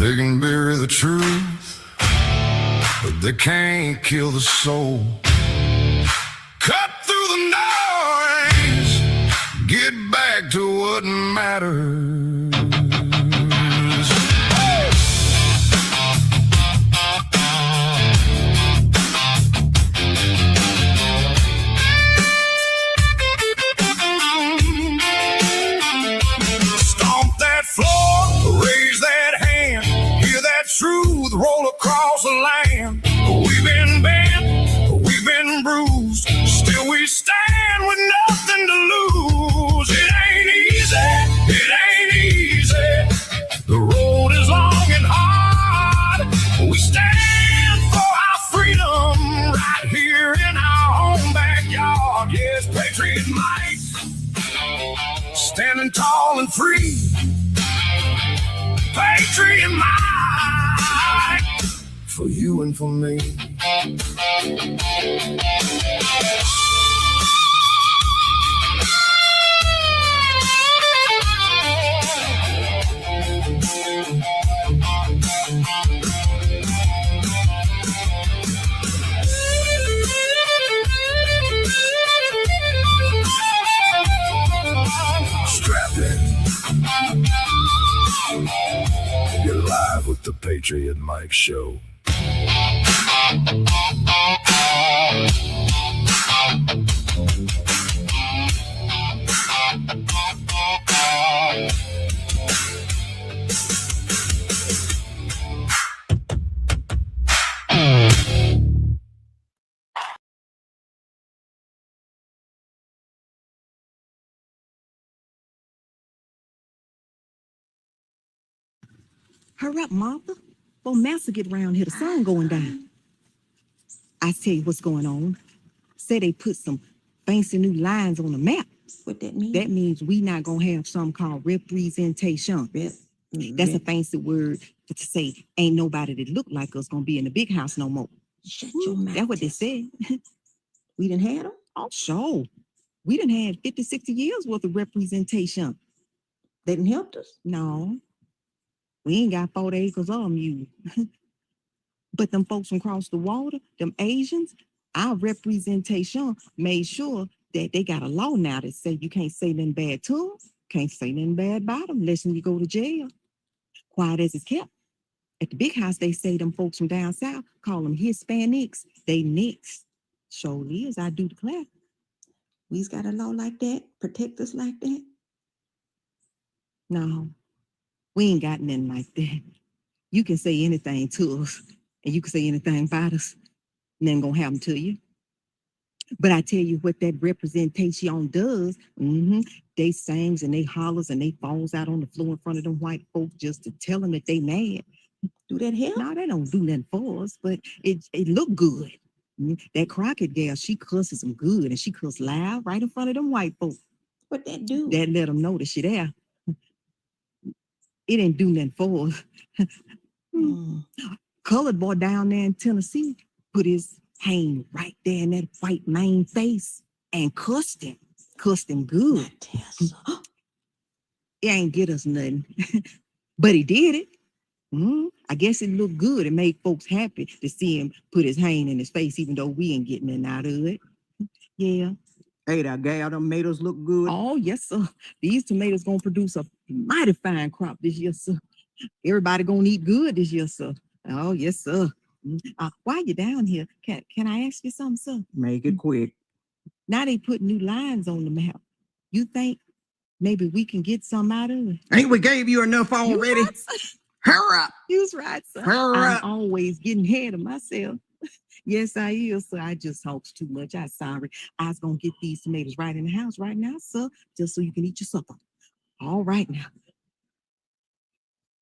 They can bury the truth, but they can't kill the soul. Cut through the noise, get back to what matters. Stomp that floor, raise that hand, hear that truth roll across the land. We've been bent, we've been bruised, still we stand with nothing to lose. It ain't easy, it ain't easy. The road is long and hard. We stand for our freedom right here in our own backyard. Yes, Patriot Mike, standing tall and free. Patriot Mike, for you and for me. Strap in. You're live with the Patriot Mike Show. Hurry up, Martha. Before Master get around here, the sun going down. I tell you what's going on. Say they put some fancy new lines on the map. What that mean? That means we not gonna have something called representation. That's a fancy word to say ain't nobody that look like us gonna be in the big house no more. Shut your mouth. That's what they said. We done had them? Oh, sure. We done had 50, 60 years worth of representation. They done helped us? No. We ain't got 40 acres of them, you. But them folks from across the water, them Asians, our representation made sure that they got a law now that say you can't say nothing bad to them, can't say nothing bad about them, unless you go to jail. Quiet as it's kept. At the big house, they say them folks from down south, call them Hispanics, they nicks. Sure is, I do declare. We's got a law like that? Protect us like that? No, we ain't got nothing like that. You can say anything to us, and you can say anything about us, nothing gonna happen to you. But I tell you what that representation does, they sings and they hollers and they falls out on the floor in front of them white folks just to tell them that they mad. Do that help? No, they don't do nothing for us, but it look good. That Crockett gal, she cusses them good, and she cuss loud right in front of them white folks. What that do? That let them know that she there. It ain't do nothing for us. Colored boy down there in Tennessee put his hand right there in that white man face and cussed him good. It ain't get us nothing, but he did it. I guess it looked good and made folks happy to see him put his hand in his face, even though we ain't getting nothing out of it. Yeah. Hey, that gal, them tomatoes look good. Oh, yes, sir. These tomatoes gonna produce a mighty fine crop this year, sir. Everybody gonna eat good this year, sir. Oh, yes, sir. While you're down here, can I ask you something, sir? Make it quick. Now they put new lines on the map. You think maybe we can get some out of it? Ain't we gave you enough already? Hurry up. You was right, sir. Hurry up. I'm always getting ahead of myself. Yes, I is, sir. I just talked too much. I'm sorry. I was going to get these tomatoes right in the house right now, sir, just so you can eat your supper. All right now.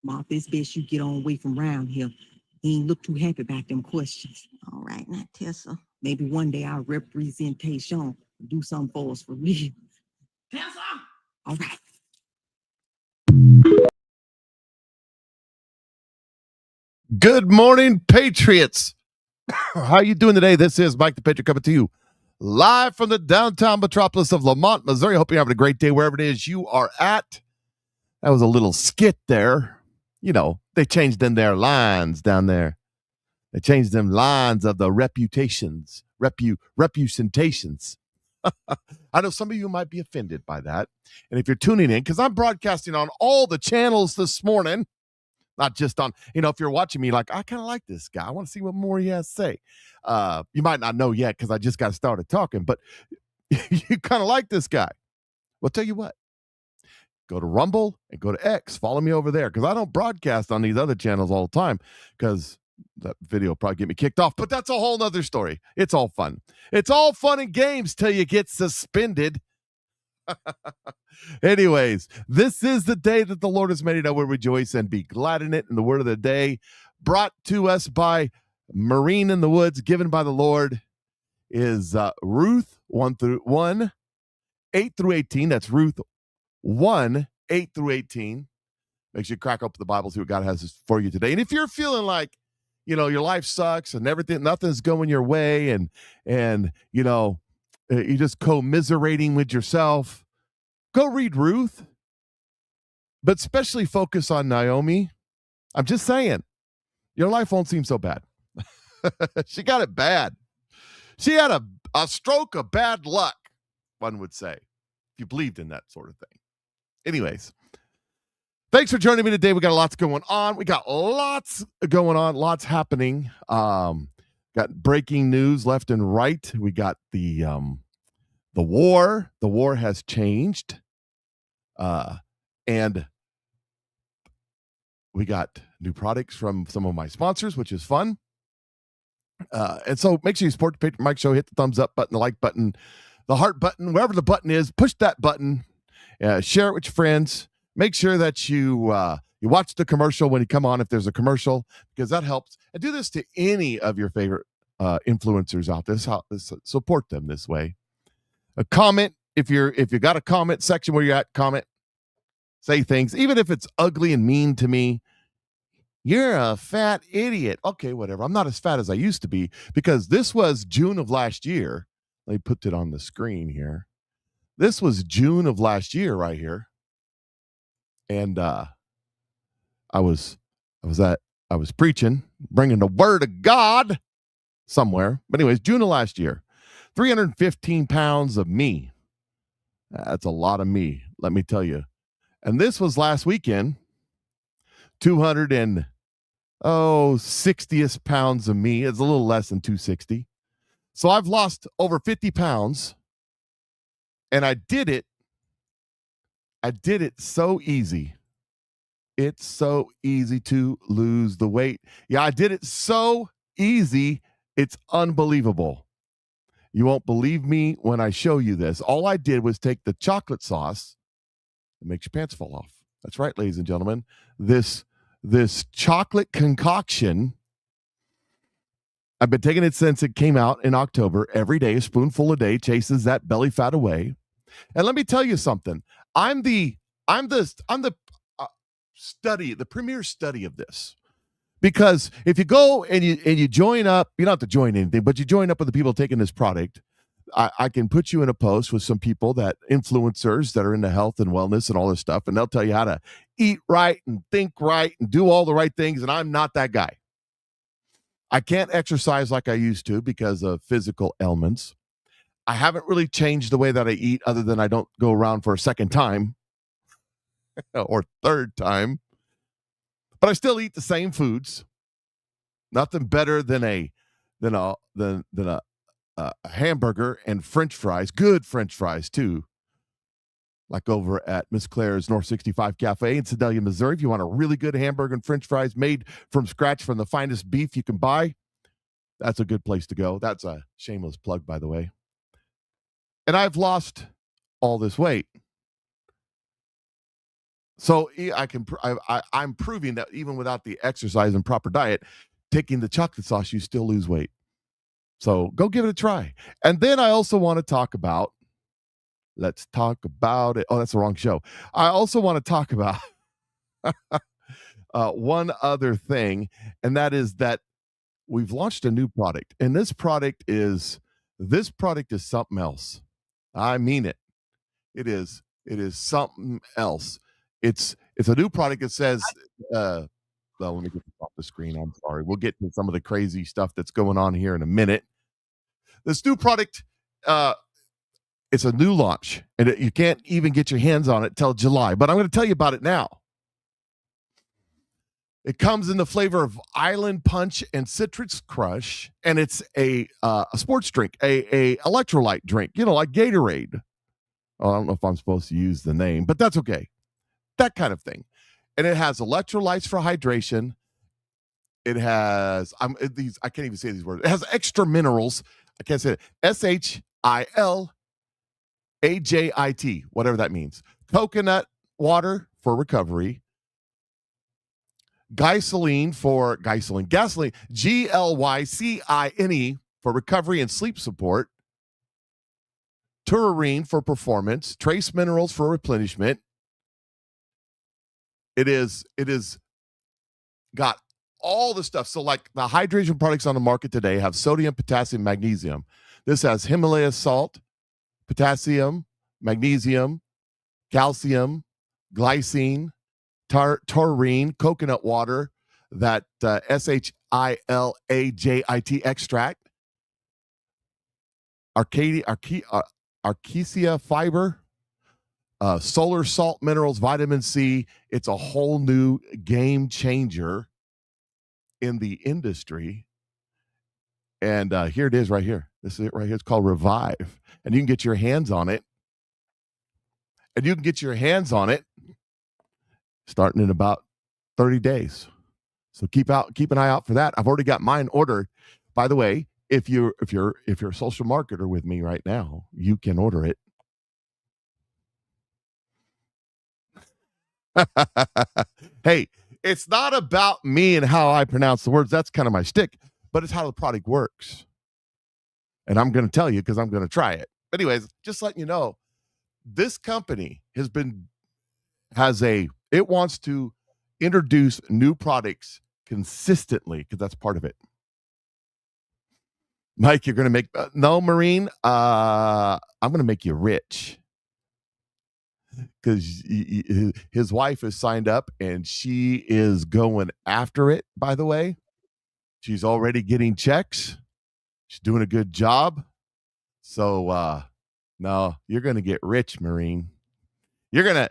Martha, it's best you get on away from around here. He ain't look too happy about them questions. All right, now, Tessa. Maybe one day our representation will do something for us for real. Tessa! All right. Good morning, Patriots. How you doing today? This is Mike the Patriot coming to you live from the downtown metropolis of Lamont, Missouri. Hope you're having a great day wherever it is you are at. That was a little skit there. they changed in their lines down there. They changed them lines of the representations. I know some of you might be offended by that. And if you're tuning in, because I'm broadcasting on all the channels this morning, not just on, if you're watching me like, I kind of like this guy. I want to see what more he has to say. You might not know yet because I just got started talking, but you kind of like this guy. Well, tell you what, go to Rumble and go to X. Follow me over there because I don't broadcast on these other channels all the time because that video will probably get me kicked off. But that's a whole nother story. It's all fun. It's all fun and games till you get suspended. Anyways, this is the day that the Lord has made. I will rejoice and be glad in it. And the word of the day brought to us by Marine in the Woods, given by the Lord, is Ruth 1, 8 through 18. That's Ruth 1, 8 through 18. Make sure you crack open the Bible, see what God has for you today. And if you're feeling like, your life sucks and nothing's going your way, and you're just commiserating with yourself, go read Ruth, but especially focus on Naomi. I'm just saying, your life won't seem so bad. She got it bad. She had a stroke of bad luck, one would say, if you believed in that sort of thing. Anyways, thanks for joining me today. We got lots going on. Lots happening. Got breaking news left and right. We got the war. The war has changed. And we got new products from some of my sponsors, which is fun. And so make sure you support the Patriot Mike Show. Hit the thumbs up button, the like button, the heart button, wherever the button is. Push that button. Share it with your friends. Make sure that you watch the commercial when you come on, if there's a commercial, because that helps. And do this to any of your favorite influencers out there. Support them this way. A comment, if you got a comment section where you're at, comment. Say things, even if it's ugly and mean to me. You're a fat idiot. Okay, whatever. I'm not as fat as I used to be, because this was June of last year. Let me put it on the screen here. This was June of last year right here. And I was preaching, bringing the word of God somewhere. But anyways, June of last year, 315 pounds of me. That's a lot of me, let me tell you. And this was last weekend, 60 pounds of me. It's a little less than 260. So I've lost over 50 pounds. And I did it so easy. It's so easy to lose the weight. Yeah, I did it so easy. It's unbelievable. You won't believe me when I show you this. All I did was take the chocolate sauce that makes your pants fall off. That's right, ladies and gentlemen. This chocolate concoction, I've been taking it since it came out in October. Every day, a spoonful a day chases that belly fat away. And let me tell you something. I'm the premier study of this. Because if you go and you join up, you don't have to join anything, but you join up with the people taking this product. I can put you in a post with some people, that influencers that are into health and wellness and all this stuff, and they'll tell you how to eat right and think right and do all the right things. And I'm not that guy. I can't exercise like I used to because of physical ailments. I haven't really changed the way that I eat, other than I don't go around for a second time or third time. But I still eat the same foods. Nothing better than a hamburger and French fries. Good French fries too. Like over at Miss Claire's North 65 Cafe in Sedalia, Missouri. If you want a really good hamburger and French fries made from scratch from the finest beef you can buy, that's a good place to go. That's a shameless plug, by the way. And I've lost all this weight. So I'm proving that even without the exercise and proper diet, taking the chocolate sauce, you still lose weight. So go give it a try. And then I also want to talk about, let's talk about it. Oh, that's the wrong show. I also want to talk about one other thing, and that is that we've launched a new product. And this product is something else. I mean it. It is something else. It's a new product that says let me get this off the screen. I'm sorry. We'll get to some of the crazy stuff that's going on here in a minute. This new product, it's a new launch, and you can't even get your hands on it till July. But I'm going to tell you about it now. It comes in the flavor of Island Punch and Citrus Crush, and it's a sports drink, a electrolyte drink, like Gatorade. Oh, I don't know if I'm supposed to use the name, but that's okay. That kind of thing. And it has electrolytes for hydration. It has I can't even say these words. It has extra minerals. I can't say it. SHILAJIT, whatever that means. Coconut water for recovery. Gasoline, GLYCINE for recovery and sleep support. Taurine for performance. Trace minerals for replenishment. It is got all the stuff. So like the hydration products on the market today have sodium, potassium, magnesium. This has Himalaya salt, potassium, magnesium, calcium, glycine, taurine, coconut water, that SHILAJIT extract, arcesia fiber, solar salt minerals, vitamin C. It's a whole new game changer in the industry. And here it is right here. This is it right here. It's called Revive. And you can get your hands on it. Starting in about 30 days. So keep an eye out for that. I've already got mine ordered. By the way, if you're a social marketer with me right now, you can order it. Hey, it's not about me and how I pronounce the words. That's kind of my shtick, but it's how the product works. And I'm going to tell you because I'm going to try it. Anyways, just letting you know, this company it wants to introduce new products consistently because that's part of it. Mike, you're going to make, no, Marine, I'm going to make you rich. Because his wife is signed up and she is going after it, by the way. She's already getting checks. She's doing a good job. So no, you're gonna get rich, Marine. You're gonna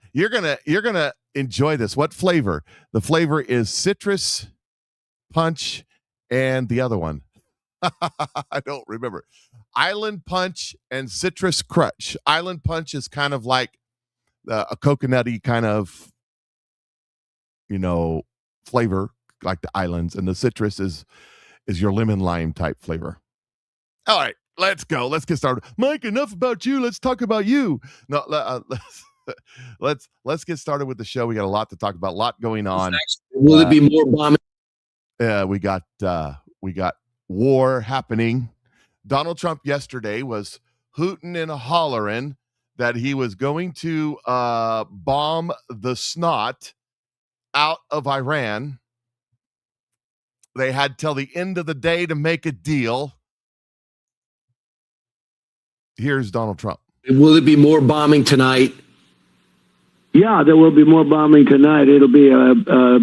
enjoy this. What flavor? The flavor is citrus punch and the other one. I don't remember. Island Punch and Citrus Crush. Island Punch is kind of like a coconutty kind of, flavor, like the islands, and the citrus is your lemon lime type flavor. All right, let's go. Let's get started. Mike, enough about you. Let's talk about you. No, let's get started with the show. We got a lot to talk about, a lot going on. Will it be more bombing? We got war happening. Donald Trump yesterday was hooting and hollering that he was going to bomb the snot out of Iran. They had till the end of the day to make a deal. Here's Donald Trump. Will it be more bombing tonight? Yeah, there will be more bombing tonight. It'll be a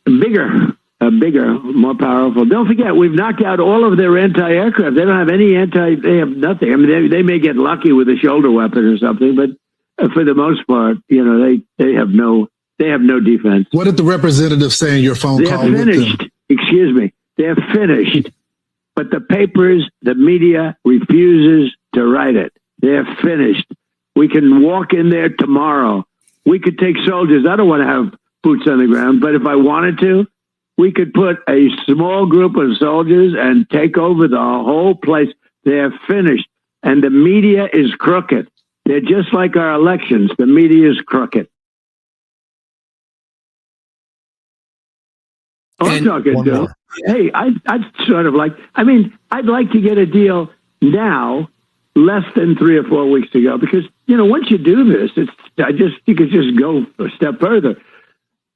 bigger, more powerful. Don't forget, we've knocked out all of their anti-aircraft. They don't have any they have nothing. I mean, they may get lucky with a shoulder weapon or something, but for the most part, they have no defense. What did the representative say in your phone call? They're finished. Excuse me. They're finished. But the papers, the media refuses to write it. They're finished. We can walk in there tomorrow. We could take soldiers. I don't want to have boots on the ground, but if I wanted to, we could put a small group of soldiers and take over the whole place. They're finished. And the media is crooked. They're just like our elections. The media is crooked. I'm talking to, hey, I'd sort of I'd like to get a deal now, less than 3 or 4 weeks ago, because, once you do this, you could just go a step further.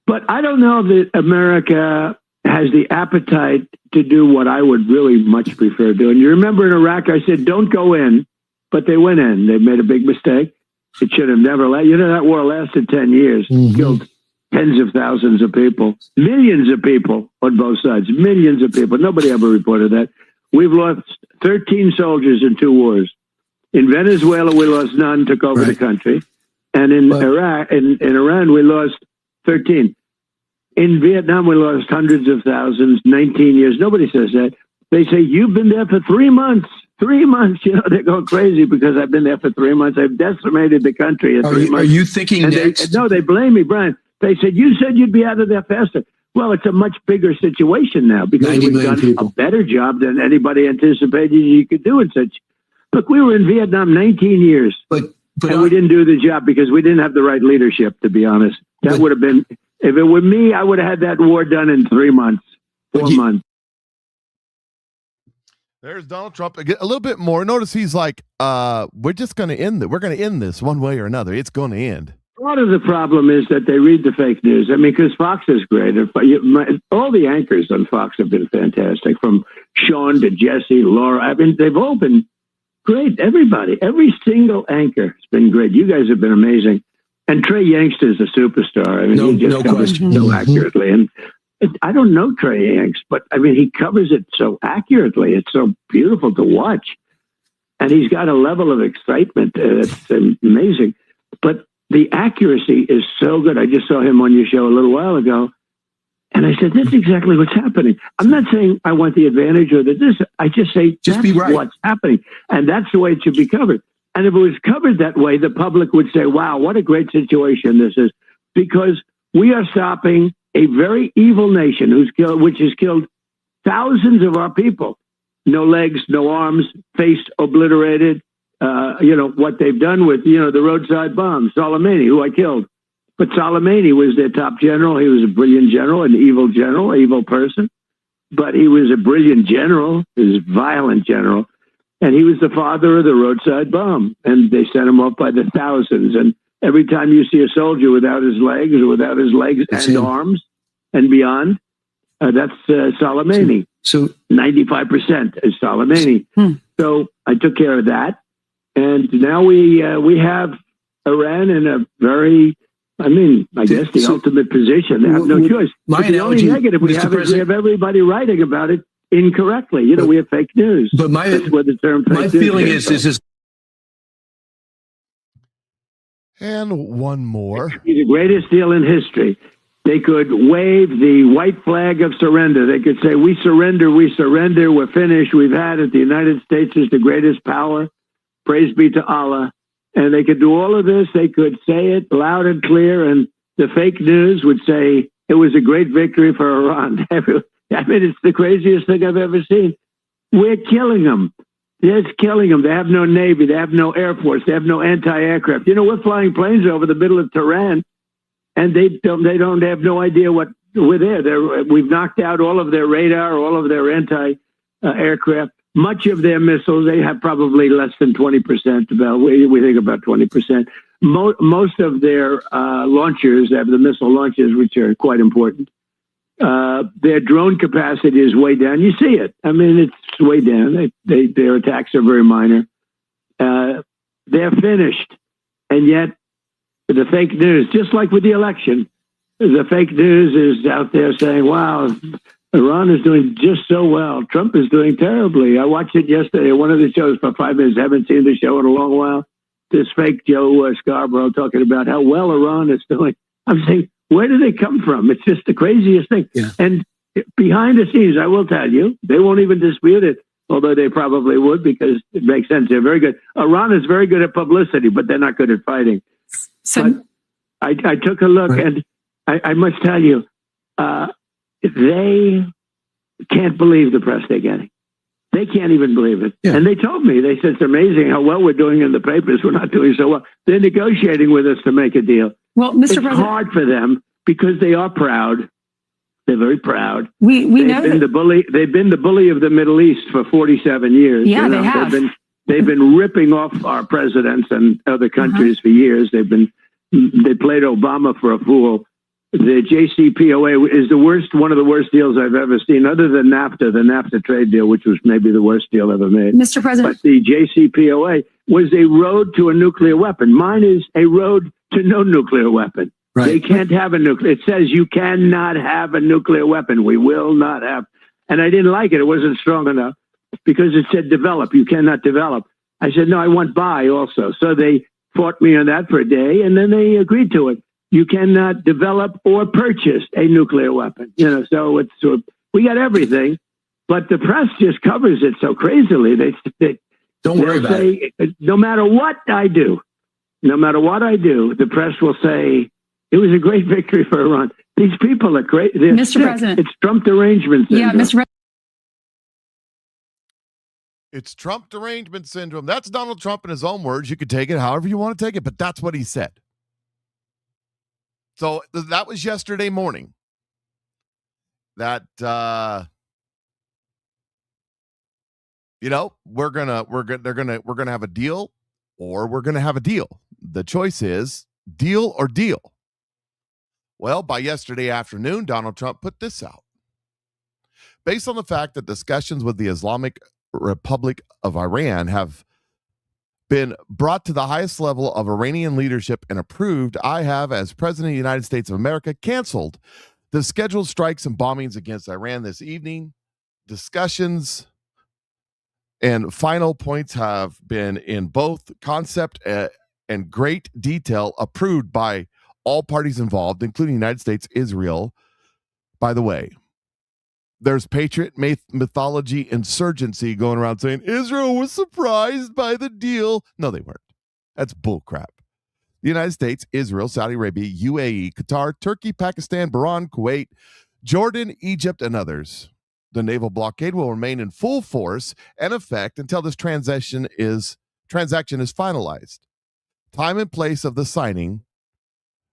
But I don't know that America has the appetite to do what I would really much prefer doing. You remember in Iraq, I said, don't go in, but they went in. They made a big mistake. It should have never that war lasted 10 years, killed tens of thousands of people, millions of people on both sides, millions of people. Nobody ever reported that. We've lost 13 soldiers in 2 wars. In Venezuela, we lost none, took over the country. And in Iraq, in Iran, we lost 13. In Vietnam, we lost hundreds of thousands, 19 years. Nobody says that. They say, you've been there for 3 months. 3 months. You know, they're going crazy because I've been there for 3 months. I've decimated the country in 3 months. Are you thinking and next? They blame me, Brian. They said, you said you'd be out of there faster. Well, it's a much bigger situation now because we've done a better job than anybody anticipated you could do in such. Look, we were in Vietnam 19 years, and we didn't do the job because we didn't have the right leadership, to be honest. That would have been, if it were me, I would have had that war done in 3 months, 4 months. There's Donald Trump. A little bit more. Notice he's like, we're just going to end it. We're going to end this one way or another. It's going to end. Part of the problem is that they read the fake news. I mean, because Fox is great. All the anchors on Fox have been fantastic, from Sean to Jesse, Laura. I mean, they've all been great. Everybody, every single anchor has been great. You guys have been amazing. And Trey Yangster's a superstar. I mean, he just covers it so accurately. And I don't know Trey Yanks, but I mean, he covers it so accurately. It's so beautiful to watch. And he's got a level of excitement that's amazing. But the accuracy is so good. I just saw him on your show a little while ago. And I said, that's exactly what's happening. I'm not saying I want the advantage or this. I just say, just be right. What's happening. And that's the way it should be covered. And if it was covered that way, the public would say, wow, what a great situation this is. Because we are stopping a very evil nation which has killed thousands of our people. No legs, no arms, face obliterated. What they've done with, the roadside bombs. Soleimani, who I killed. But Soleimani was their top general. He was a brilliant general, an evil person. But he was a brilliant general. He was a violent general. And he was the father of the roadside bomb. And they sent him off by the thousands. And every time you see a soldier without his legs and arms and beyond, that's Soleimani. So 95% is Soleimani. So I took care of that. And now we have Iran in a very, I guess the ultimate position. They have no choice. The only negative we have is we have everybody writing about it incorrectly. We have fake news. But that's where the term fake my feeling is. And one more. It'd be the greatest deal in history. They could wave the white flag of surrender. They could say, we surrender, we're finished, we've had it. The United States is the greatest power. Praise be to Allah. And they could do all of this. They could say it loud and clear. And the fake news would say it was a great victory for Iran. It's the craziest thing I've ever seen. We're killing them. It's killing them. They have no Navy. They have no Air Force. They have no anti-aircraft. We're flying planes over the middle of Tehran, and they have no idea what we're there. We've knocked out all of their radar, all of their anti-aircraft. Much of their missiles, they have probably less than 20%. We think about 20%. Most of their launchers, they have the missile launchers, which are quite important. Their drone capacity is way down. You see it. It's way down. Their attacks are very minor. They're finished. And yet, the fake news, just like with the election, the fake news is out there saying, wow, Iran is doing just so well. Trump is doing terribly. I watched it yesterday, one of the shows for 5 minutes. I haven't seen the show in a long while. This fake Joe Scarborough talking about how well Iran is doing. I'm saying, where do they come from? It's just the craziest thing. Yeah. And behind the scenes, I will tell you, they won't even dispute it, although they probably would because it makes sense. They're very good. Iran is very good at publicity, but they're not good at fighting. So I took a look, and I must tell you, they can't believe the press they're getting. They can't even believe it. Yeah. And they told me, they said, it's amazing how well we're doing in the papers. We're not doing so well. They're negotiating with us to make a deal. Well, Mr. President, it's hard for them because they are proud. They're very proud. We know been the bully. They've been the bully of the Middle East for 47 years. Yeah, they have. They've been ripping off our presidents and other countries for years. They played Obama for a fool. The JCPOA is one of the worst deals I've ever seen, other than NAFTA, the NAFTA trade deal, which was maybe the worst deal ever made. Mr. President. But the JCPOA was a road to a nuclear weapon. Mine is a road to no nuclear weapon. They can't have a nuclear. It says you cannot have a nuclear weapon. We will not have. And I didn't like it. It wasn't strong enough because it said develop. You cannot develop. I said, no, I want buy also. So they fought me on that for a day, and then they agreed to it. You cannot develop or purchase a nuclear weapon. So we got everything, but the press just covers it so crazily. They Don't worry about it. No matter what I do, the press will say it was a great victory for Iran. These people are great. Mr. President. It's Trump derangement syndrome. Yeah, Mr. President. It's Trump derangement syndrome. That's Donald Trump in his own words. You could take it however you want to take it, but that's what he said. So that was yesterday morning. That we're gonna have a deal, or we're gonna have a deal. The choice is deal or deal. Well, by yesterday afternoon, Donald Trump put this out. Based on the fact that discussions with the Islamic Republic of Iran have been brought to the highest level of Iranian leadership and approved, I have, as President of the United States of America, canceled the scheduled strikes and bombings against Iran this evening. Discussions and final points have been in both concept and great detail approved by all parties involved, including the United States, Israel. By the way, there's Patriot mythology insurgency going around saying Israel was surprised by the deal. No, they weren't. That's bullcrap. The United States, Israel, Saudi Arabia, UAE, Qatar, Turkey, Pakistan, Bahrain, Kuwait, Jordan, Egypt, and others. The naval blockade will remain in full force and effect until this transaction is finalized. Time and place of the signing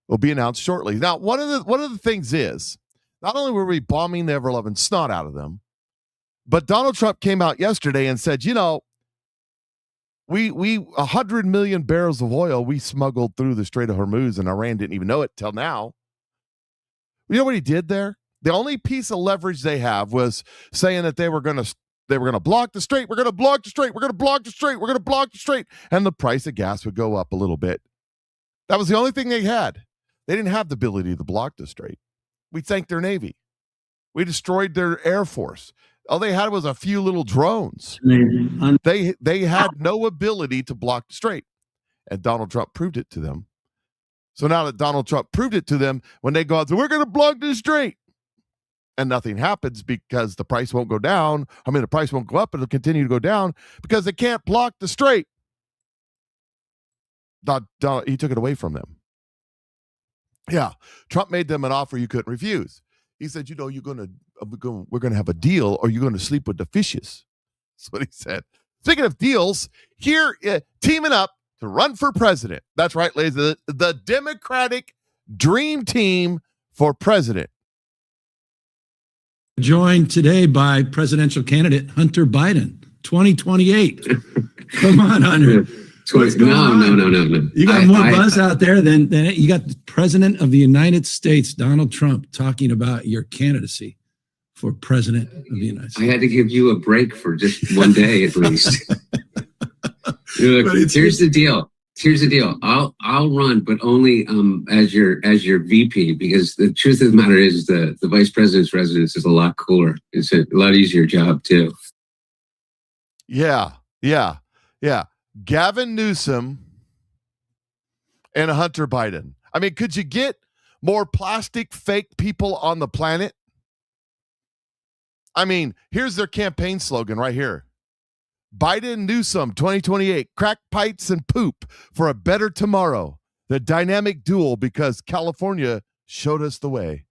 will be announced shortly. Now, one of the things is, not only were we bombing the ever-loving snot out of them, but Donald Trump came out yesterday and said, we 100 million barrels of oil we smuggled through the Strait of Hormuz, and Iran didn't even know it till now. You know what he did there? The only piece of leverage they have was saying that they were going to block the strait. We're going to block the strait. We're going to block the strait. We're going to block the strait. And the price of gas would go up a little bit. That was the only thing they had. They didn't have the ability to block the strait. We sank their Navy. We destroyed their Air Force. All they had was a few little drones. They had no ability to block the strait. And Donald Trump proved it to them. So now that Donald Trump proved it to them, when they go out, we're going to block the strait. And nothing happens because the price won't go down. I mean, the price won't go up. It'll continue to go down because they can't block the strait. He took it away from them. Yeah, Trump made them an offer you couldn't refuse. He said, we're going to have a deal, or you're going to sleep with the fishes. That's what he said. Speaking of deals, here, teaming up to run for president. That's right, ladies. The Democratic dream team for president. Joined today by presidential candidate Hunter Biden, 2028. Come on, Hunter. No. You got more buzz out there than you got the president of the United States, Donald Trump, talking about your candidacy for president of the United States. I had to give you a break for just one day at least. Here's the deal. I'll run, but only as your VP, because the truth of the matter is the vice president's residence is a lot cooler. It's a lot easier job too. Yeah. Gavin Newsom and Hunter Biden. I mean, could you get more plastic fake people on the planet? I mean, here's their campaign slogan right here. Biden Newsom 2028, crack pipes and poop for a better tomorrow. The dynamic duel, because California showed us the way.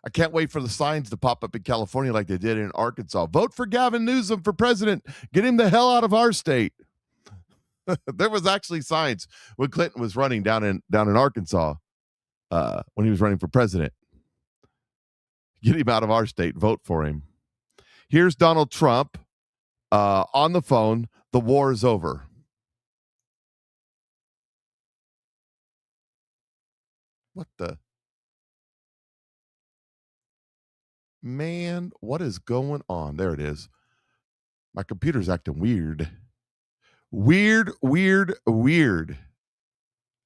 I can't wait for the signs to pop up in California like they did in Arkansas. Vote for Gavin Newsom for president. Get him the hell out of our state. There was actually signs when Clinton was running down in Arkansas when he was running for president. Get him out of our state. Vote for him. Here's Donald Trump on the phone. The war is over. What the? Man, what is going on? There it is. My computer's acting weird. Weird.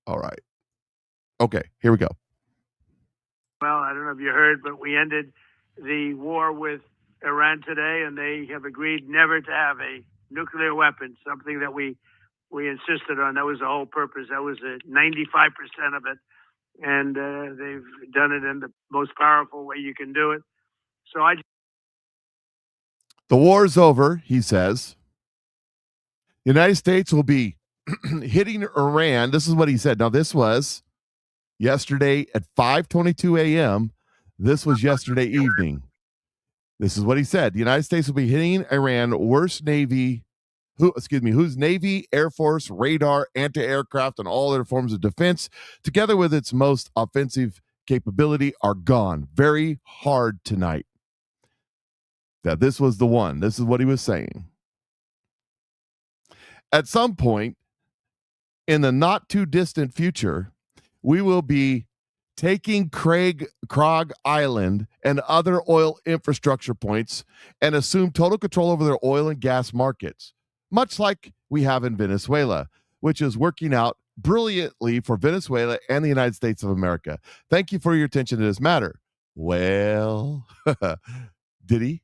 All right. Okay, here we go. Well, I don't know if you heard, but we ended the war with Iran today, and they have agreed never to have a nuclear weapon, something that we insisted on. That was the whole purpose. That was 95% of it. And they've done it in the most powerful way you can do it. So The war's over, he says. The United States will be hitting Iran. This is what he said. Now, this was yesterday at 5:22 a.m. This was yesterday evening. This is what he said. The United States will be hitting Iran, whose Navy, Air Force, radar, anti-aircraft, and all other forms of defense, together with its most offensive capability, are gone. Very hard tonight. That this was the one. This is what he was saying. At some point in the not too distant future, we will be taking Krog Island and other oil infrastructure points and assume total control over their oil and gas markets, much like we have in Venezuela, which is working out brilliantly for Venezuela and the United States of America. Thank you for your attention to this matter. Well, did he?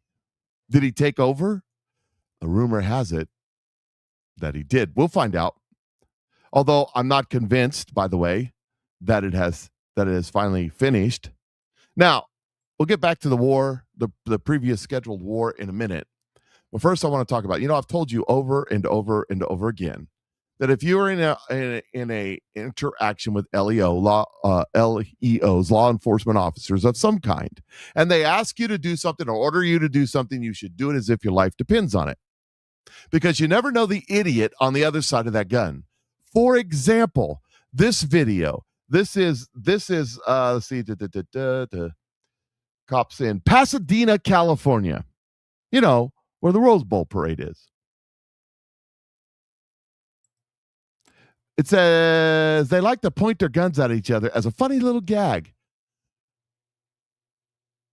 Did he take over? A rumor has it that he did. We'll find out. Although I'm not convinced, by the way, that it has finally finished. Now, we'll get back to the war, the previous scheduled war in a minute. But first I want to talk about, I've told you over and over and over again that if you're in a interaction with LEOs, law enforcement officers of some kind, and they ask you to do something or order you to do something, you should do it as if your life depends on it. Because you never know the idiot on the other side of that gun. For example, this video. This is let's see, cops in Pasadena, California. Where the Rose Bowl parade is. It says they like to point their guns at each other as a funny little gag.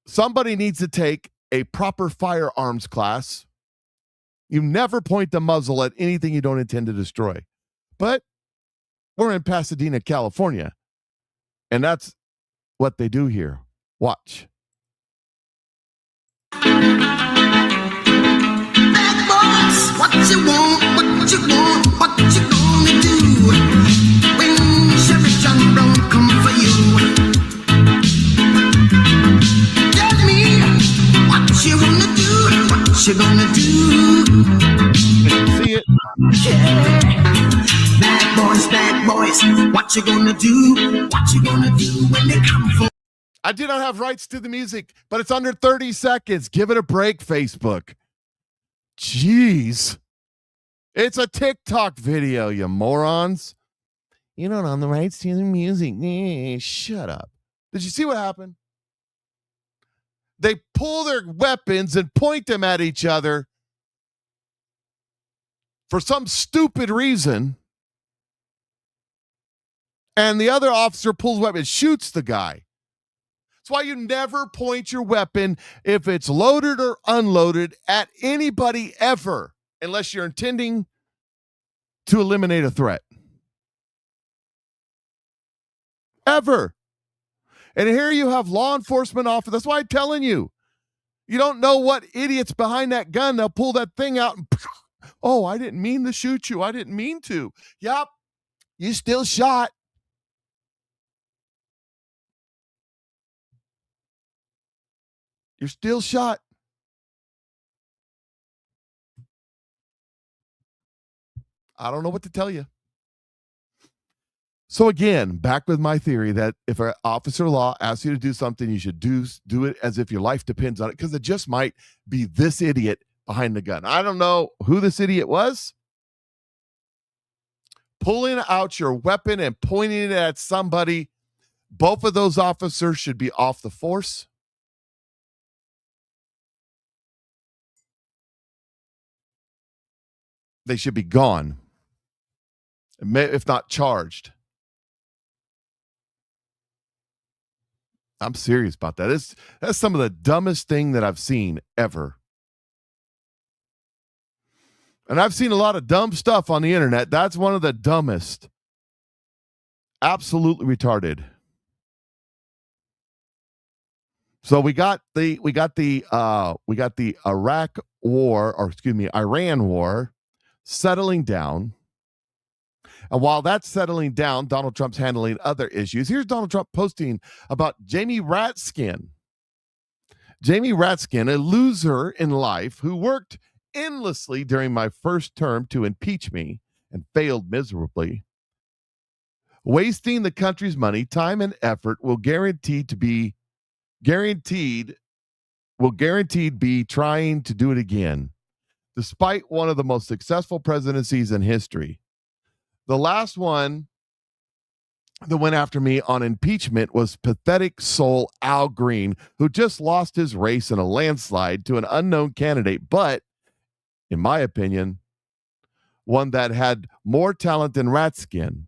Somebody needs to take a proper firearms class. You never point the muzzle at anything you don't intend to destroy. But we're in Pasadena, California, and that's what they do here. Watch. Bad boys, what you want, what you want, what you gonna do when Chevy John Brown come for you? Tell me what you wanna do, what you gonna do. Can you see it? Yeah. Bad boys, what you gonna do, what you gonna do when they come for? I do not have rights to the music, but it's under 30 seconds. Give it a break, Facebook. Jeez. It's a TikTok video, you morons. You don't own the rights to the music. Shut up. Did you see what happened? They pull their weapons and point them at each other for some stupid reason. And the other officer pulls a weapon and shoots the guy. That's why you never point your weapon, if it's loaded or unloaded, at anybody ever, unless you're intending to eliminate a threat. Ever. And here you have law enforcement officers. That's why I'm telling you. You don't know what idiot's behind that gun. They'll pull that thing out and, oh, I didn't mean to shoot you. I didn't mean to. Yep. You still shot. You're still shot. I don't know what to tell you. So again, back with my theory that if an officer of law asks you to do something, you should do it as if your life depends on it, because it just might be this idiot behind the gun. I don't know who this idiot was. Pulling out your weapon and pointing it at somebody, both of those officers should be off the force. They should be gone, if not charged. I'm serious about that. That's some of the dumbest thing that I've seen ever. And I've seen a lot of dumb stuff on the internet. That's one of the dumbest. Absolutely retarded. So we got the Iraq war, or excuse me, Iran war settling down. And while that's settling down, Donald Trump's handling other issues. Here's Donald Trump posting about Jamie Ratskin. Jamie Ratskin, a loser in life who worked endlessly during my first term to impeach me and failed miserably. Wasting the country's money, time, and effort will guaranteed be trying to do it again, despite one of the most successful presidencies in history. The last one that went after me on impeachment was pathetic soul Al Green, who just lost his race in a landslide to an unknown candidate, but, in my opinion, one that had more talent than Ratskin.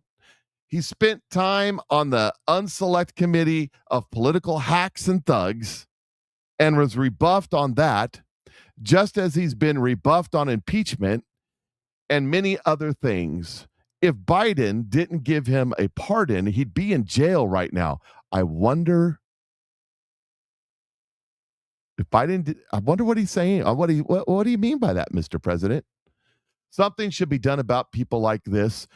He spent time on the unselect committee of political hacks and thugs and was rebuffed on that, just as he's been rebuffed on impeachment and many other things. If Biden didn't give him a pardon, he'd be in jail right now. I wonder if I wonder what he's saying. What do you mean by that, Mr. President? Something should be done about people like this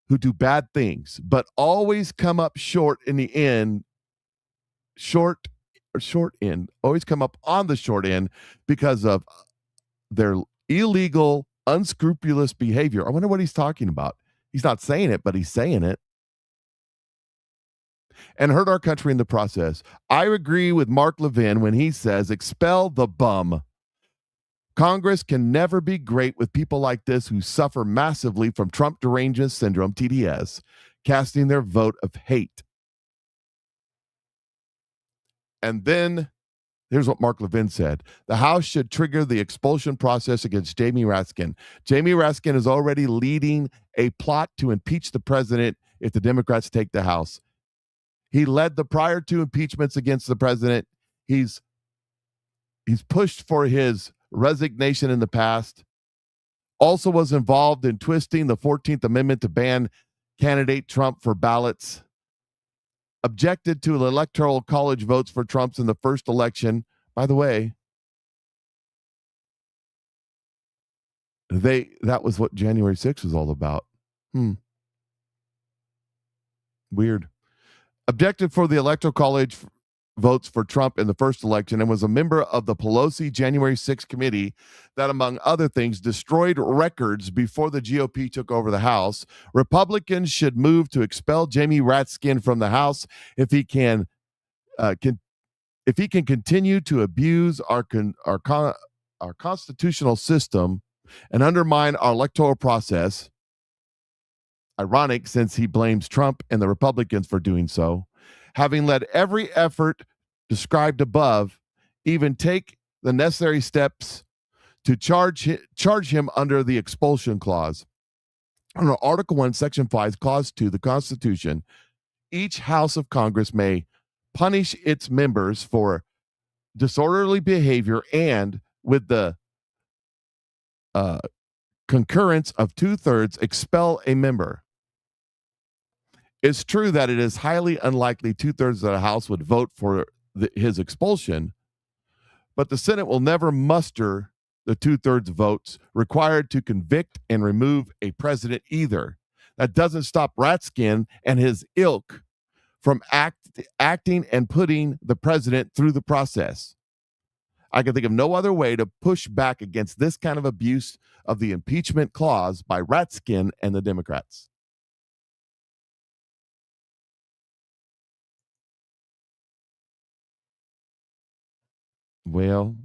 who do bad things, but always come up short in the end. Always come up on the short end because of their illegal, unscrupulous behavior. I wonder what he's talking about. He's not saying it, but he's saying it. And hurt our country in the process. I agree with Mark Levin when he says, expel the bum. Congress can never be great with people like this who suffer massively from Trump derangement syndrome, TDS, casting their vote of hate. And then here's what Mark Levin said. The House should trigger the expulsion process against Jamie Raskin. Jamie Raskin is already leading a plot to impeach the president if the Democrats take the House. He led the prior two impeachments against the president. He's pushed for his resignation in the past. Also was involved in twisting the 14th Amendment to ban candidate Trump for ballots. Objected to the electoral college votes for Trump's in the first election. By the way, that was what January 6th was all about. Weird. Objected for the electoral college votes for Trump in the first election and was a member of the Pelosi January 6th committee that, among other things, destroyed records before the GOP took over the House. Republicans should move to expel Jamie Ratskin from the House if he can continue to abuse our constitutional system and undermine our electoral process. Ironic, since he blames Trump and the Republicans for doing so. Having led every effort described above, even take the necessary steps to charge him under the expulsion clause. Under Article 1, Section 5, Clause 2 of the Constitution, each House of Congress may punish its members for disorderly behavior and, with the concurrence of 2/3, expel a member. It's true that it is highly unlikely 2/3 of the House would vote for his expulsion, but the Senate will never muster the 2/3 votes required to convict and remove a president either. That doesn't stop Ratskin and his ilk from acting and putting the president through the process. I can think of no other way to push back against this kind of abuse of the impeachment clause by Ratskin and the Democrats. Well,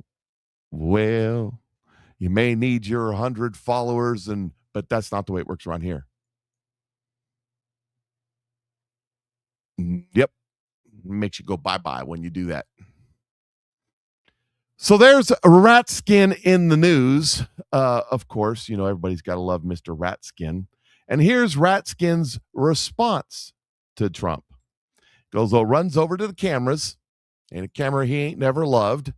you may need your 100 followers, but that's not the way it works around here. Yep. Makes you go bye-bye when you do that. So there's Ratskin in the news. Of course, everybody's got to love Mr. Ratskin. And here's Ratskin's response to Trump. Runs over to the cameras, and a camera he ain't never loved.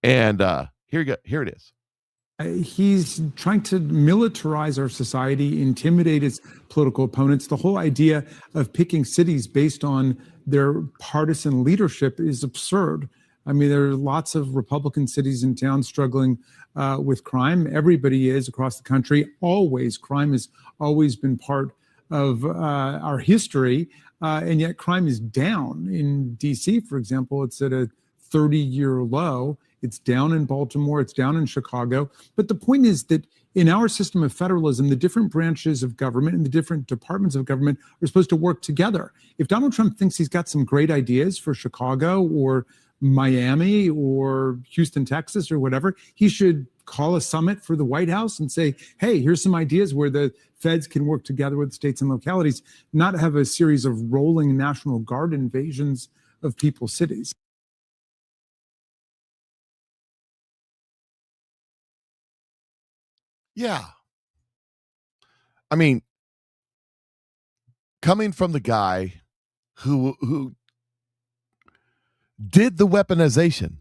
And here it is. He's trying to militarize our society, intimidate its political opponents. The whole idea of picking cities based on their partisan leadership is absurd. I mean, there are lots of Republican cities and towns struggling with crime. Everybody is across the country. Always, crime has always been part of our history, and yet crime is down. In D.C., for example, it's at a 30-year low. It's down in Baltimore. It's down in Chicago. But the point is that in our system of federalism, the different branches of government and the different departments of government are supposed to work together. If Donald Trump thinks he's got some great ideas for Chicago or Miami or Houston, Texas, or whatever, he should call a summit for the White House and say, hey, here's some ideas where the feds can work together with states and localities, not have a series of rolling National Guard invasions of people's cities. Yeah. I mean, coming from the guy who did the weaponization,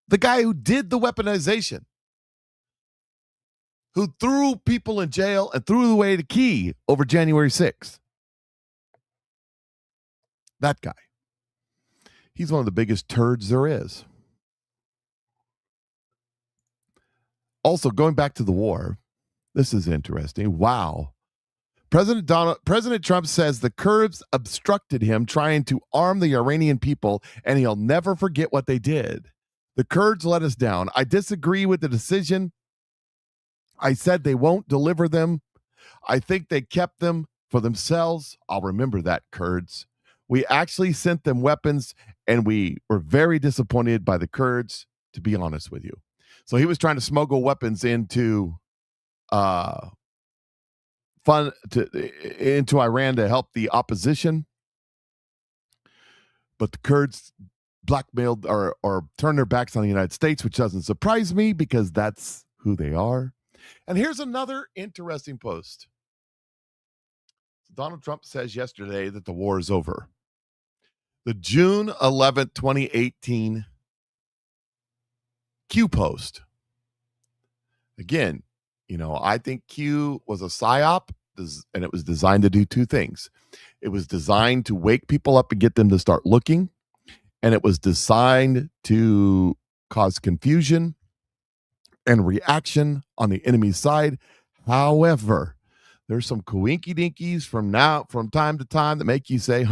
the guy who did the weaponization, who threw people in jail and threw away the key over January 6th. That guy. He's one of the biggest turds there is. Also, going back to the war, this is interesting. Wow. President Trump says the Kurds obstructed him trying to arm the Iranian people, and he'll never forget what they did. The Kurds let us down. I disagree with the decision. I said they won't deliver them. I think they kept them for themselves. I'll remember that, Kurds. We actually sent them weapons, and we were very disappointed by the Kurds, to be honest with you. So he was trying to smuggle weapons into into Iran to help the opposition, but the Kurds blackmailed or turned their backs on the United States, which doesn't surprise me because that's who they are. And here's another interesting post. Donald Trump says yesterday that the war is over. The June 11th, 2018 Q post. Again, I think Q was a psyop, and it was designed to do two things. It was designed to wake people up and get them to start looking, and it was designed to cause confusion and reaction on the enemy's side. However, there's some coinky-dinkies from time to time that make you say,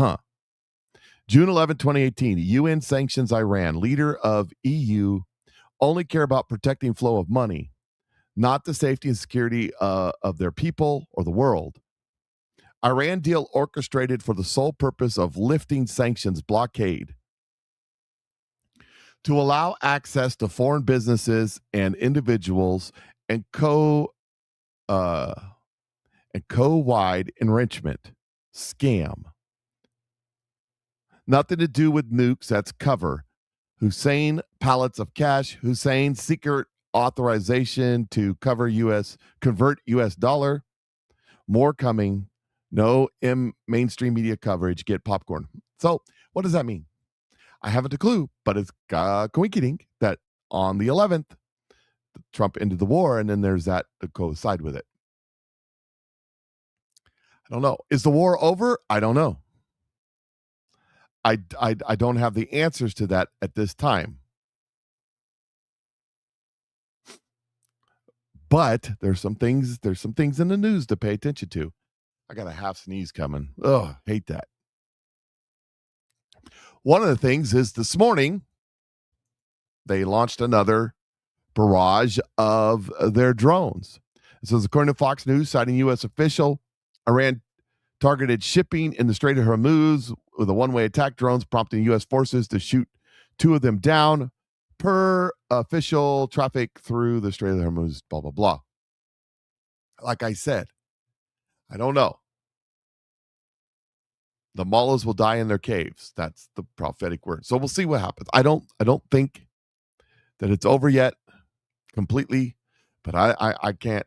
June 11, 2018, UN sanctions Iran. Leader of EU only care about protecting flow of money, not the safety and security of their people or the world. Iran deal orchestrated for the sole purpose of lifting sanctions blockade to allow access to foreign businesses and individuals and co-wide enrichment scam. Nothing to do with nukes. That's cover. Hussein pallets of cash. Hussein secret authorization to convert U.S. dollar. More coming. No mainstream media coverage. Get popcorn. So what does that mean? I haven't a clue, but it's coinciding that on the 11th, Trump ended the war, and then there's that to coincide with it. I don't know. Is the war over? I don't know. I don't have the answers to that at this time. But there's some things in the news to pay attention to. I got a half sneeze coming. Ugh, hate that. One of the things is this morning, they launched another barrage of their drones. This is according to Fox News, citing U.S. official, Iran targeted shipping in the Strait of Hormuz with a one-way attack drones, prompting U.S. forces to shoot two of them down per official traffic through the Strait of Hormuz, blah, blah, blah. Like I said, I don't know. The mullahs will die in their caves. That's the prophetic word. So we'll see what happens. I don't think that it's over yet completely, but I can't.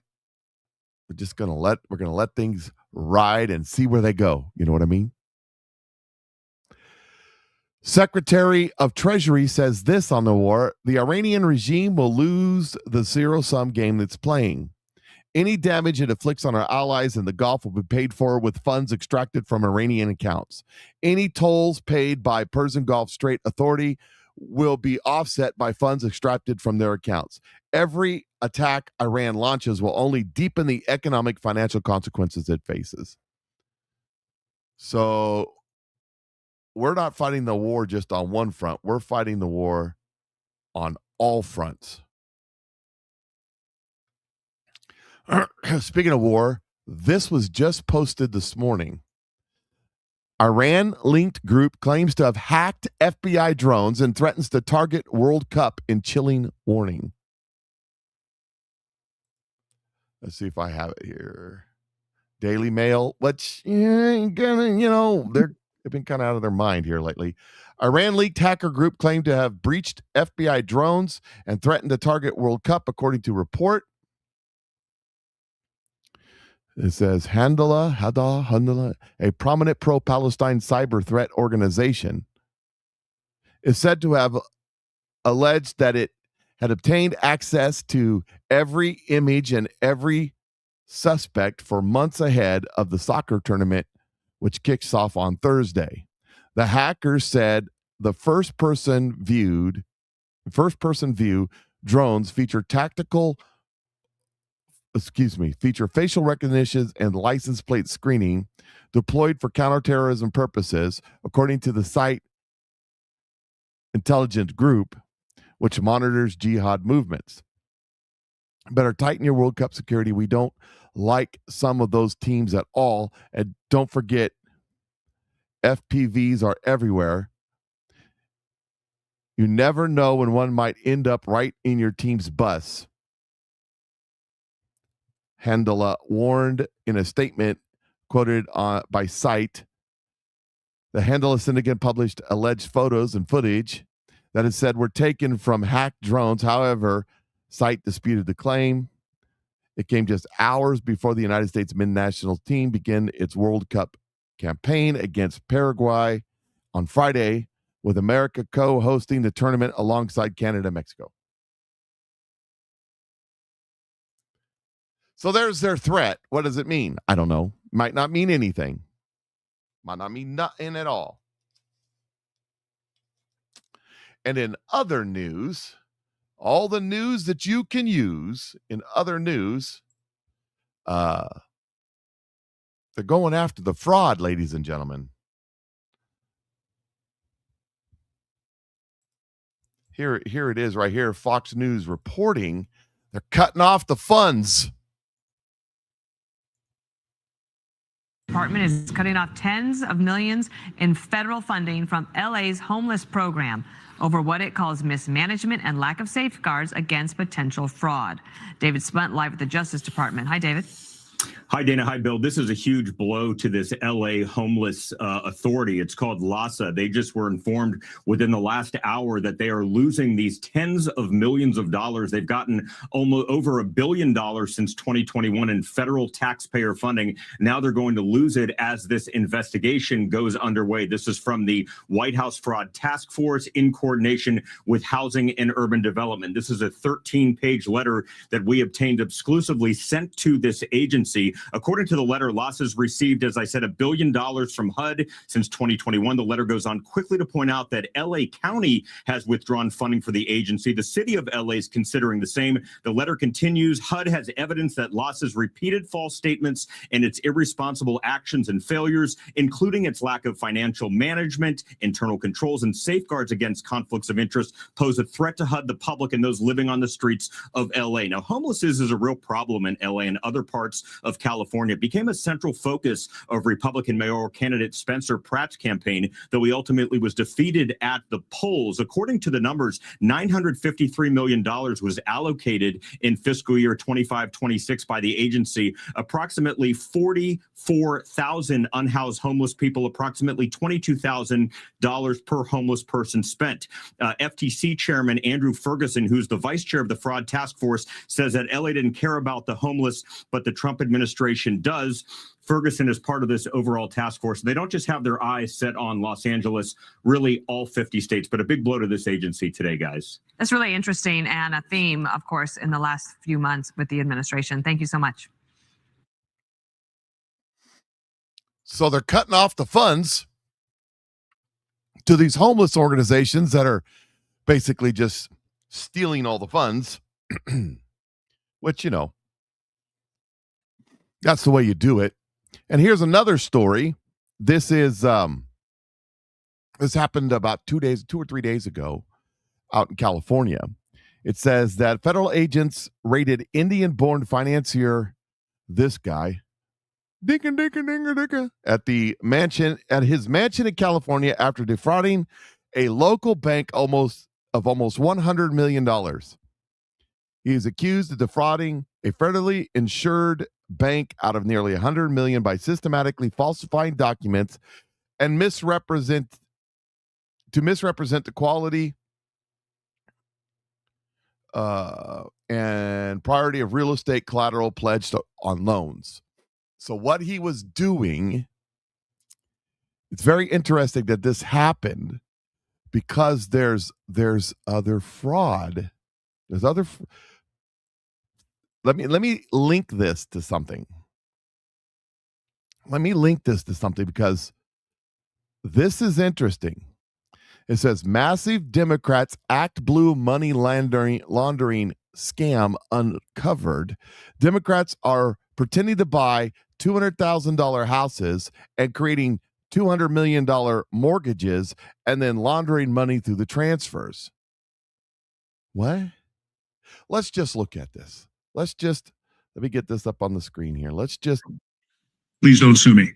We're gonna let things ride and see where they go. You know what I mean? Secretary of Treasury says this on the war: the Iranian regime will lose the zero-sum game that's playing. Any damage it inflicts on our allies in the Gulf will be paid for with funds extracted from Iranian accounts. Any tolls paid by Persian Gulf Strait Authority will be offset by funds extracted from their accounts. Every attack Iran launches will only deepen the economic financial consequences it faces. So we're not fighting the war just on one front. We're fighting the war on all fronts. Speaking of war, this was just posted this morning. Iran-linked group claims to have hacked FBI drones and threatens to target World Cup in chilling warning. Let's see if I have it here. Daily Mail, which, they've been kind of out of their mind here lately. Iran-leaked hacker group claimed to have breached FBI drones and threatened to target World Cup, according to report. It says Handala, a prominent pro-Palestine cyber threat organization, is said to have alleged that it had obtained access to every image and every suspect for months ahead of the soccer tournament, which kicks off on Thursday. The hackers said the first-person view drones feature facial recognition and license plate screening deployed for counterterrorism purposes, according to the site Intelligence Group, which monitors jihad movements. Better tighten your World Cup security. We don't like some of those teams at all. And don't forget, FPVs are everywhere. You never know when one might end up right in your team's bus. Handala warned in a statement quoted by Site. The Handala syndicate published alleged photos and footage that it said were taken from hacked drones. However, Site disputed the claim. It came just hours before the United States men's national team began its World Cup campaign against Paraguay on Friday, with America co-hosting the tournament alongside Canada and Mexico. So there's their threat. What does it mean? I don't know. Might not mean anything. Might not mean nothing at all. And in other news, all the news that you can use in other news, they're going after the fraud, ladies and gentlemen. Here it is right here. Fox News reporting they're cutting off the funds. Department is cutting off tens of millions in federal funding from LA's homeless program over what it calls mismanagement and lack of safeguards against potential fraud. David Spunt live at the Justice Department. Hi, David. Hi, Dana. Hi, Bill. This is a huge blow to this LA homeless authority. It's called LAHSA. They just were informed within the last hour that they are losing these tens of millions of dollars. They've gotten almost over $1 billion since 2021 in federal taxpayer funding. Now they're going to lose it as this investigation goes underway. This is from the White House Fraud Task Force in coordination with Housing and Urban Development. This is a 13-page letter that we obtained exclusively sent to this agency. According to the letter, LAHSA's received, as I said, $1 billion from HUD since 2021. The letter goes on quickly to point out that LA County has withdrawn funding for the agency. The city of LA is considering the same. The letter continues. HUD has evidence that LAHSA's repeated false statements and its irresponsible actions and failures, including its lack of financial management, internal controls, and safeguards against conflicts of interest, pose a threat to HUD, the public, and those living on the streets of LA. Now, homelessness is a real problem in LA and other parts of California. It became a central focus of Republican mayoral candidate Spencer Pratt's campaign, though he ultimately was defeated at the polls. According to the numbers, $953 million was allocated in fiscal year 25-26 by the agency. Approximately 44,000 unhoused homeless people, approximately $22,000 per homeless person spent. FTC Chairman Andrew Ferguson, who's the vice chair of the Fraud Task Force, says that LA didn't care about the homeless, but the Trump administration administration does. Ferguson is part of this overall task force. They don't just have their eyes set on Los Angeles, really all 50 states, but a big blow to this agency today, guys. That's really interesting and a theme, of course, in the last few months with the administration. Thank you so much. So they're cutting off the funds to these homeless organizations that are basically just stealing all the funds, which, you know, that's the way you do it. And here's another story. This happened about 2 or 3 days ago out in California. It says that federal agents raided Indian-born financier, this guy, at his mansion in California after defrauding a local bank almost $100 million. He is accused of defrauding a federally insured bank out of nearly $100 million by systematically falsifying documents and misrepresent the quality and priority of real estate collateral pledged on loans. So what he was doing, it's very interesting that this happened because there's other fraud. There's other. Let me link this to something. Because this is interesting. It says massive Democrats act blue money laundering scam uncovered. Democrats are pretending to buy $200,000 houses and creating $200 million mortgages and then laundering money through the transfers. What? Let's just look at this. Let me get this up on the screen here. Please don't sue me.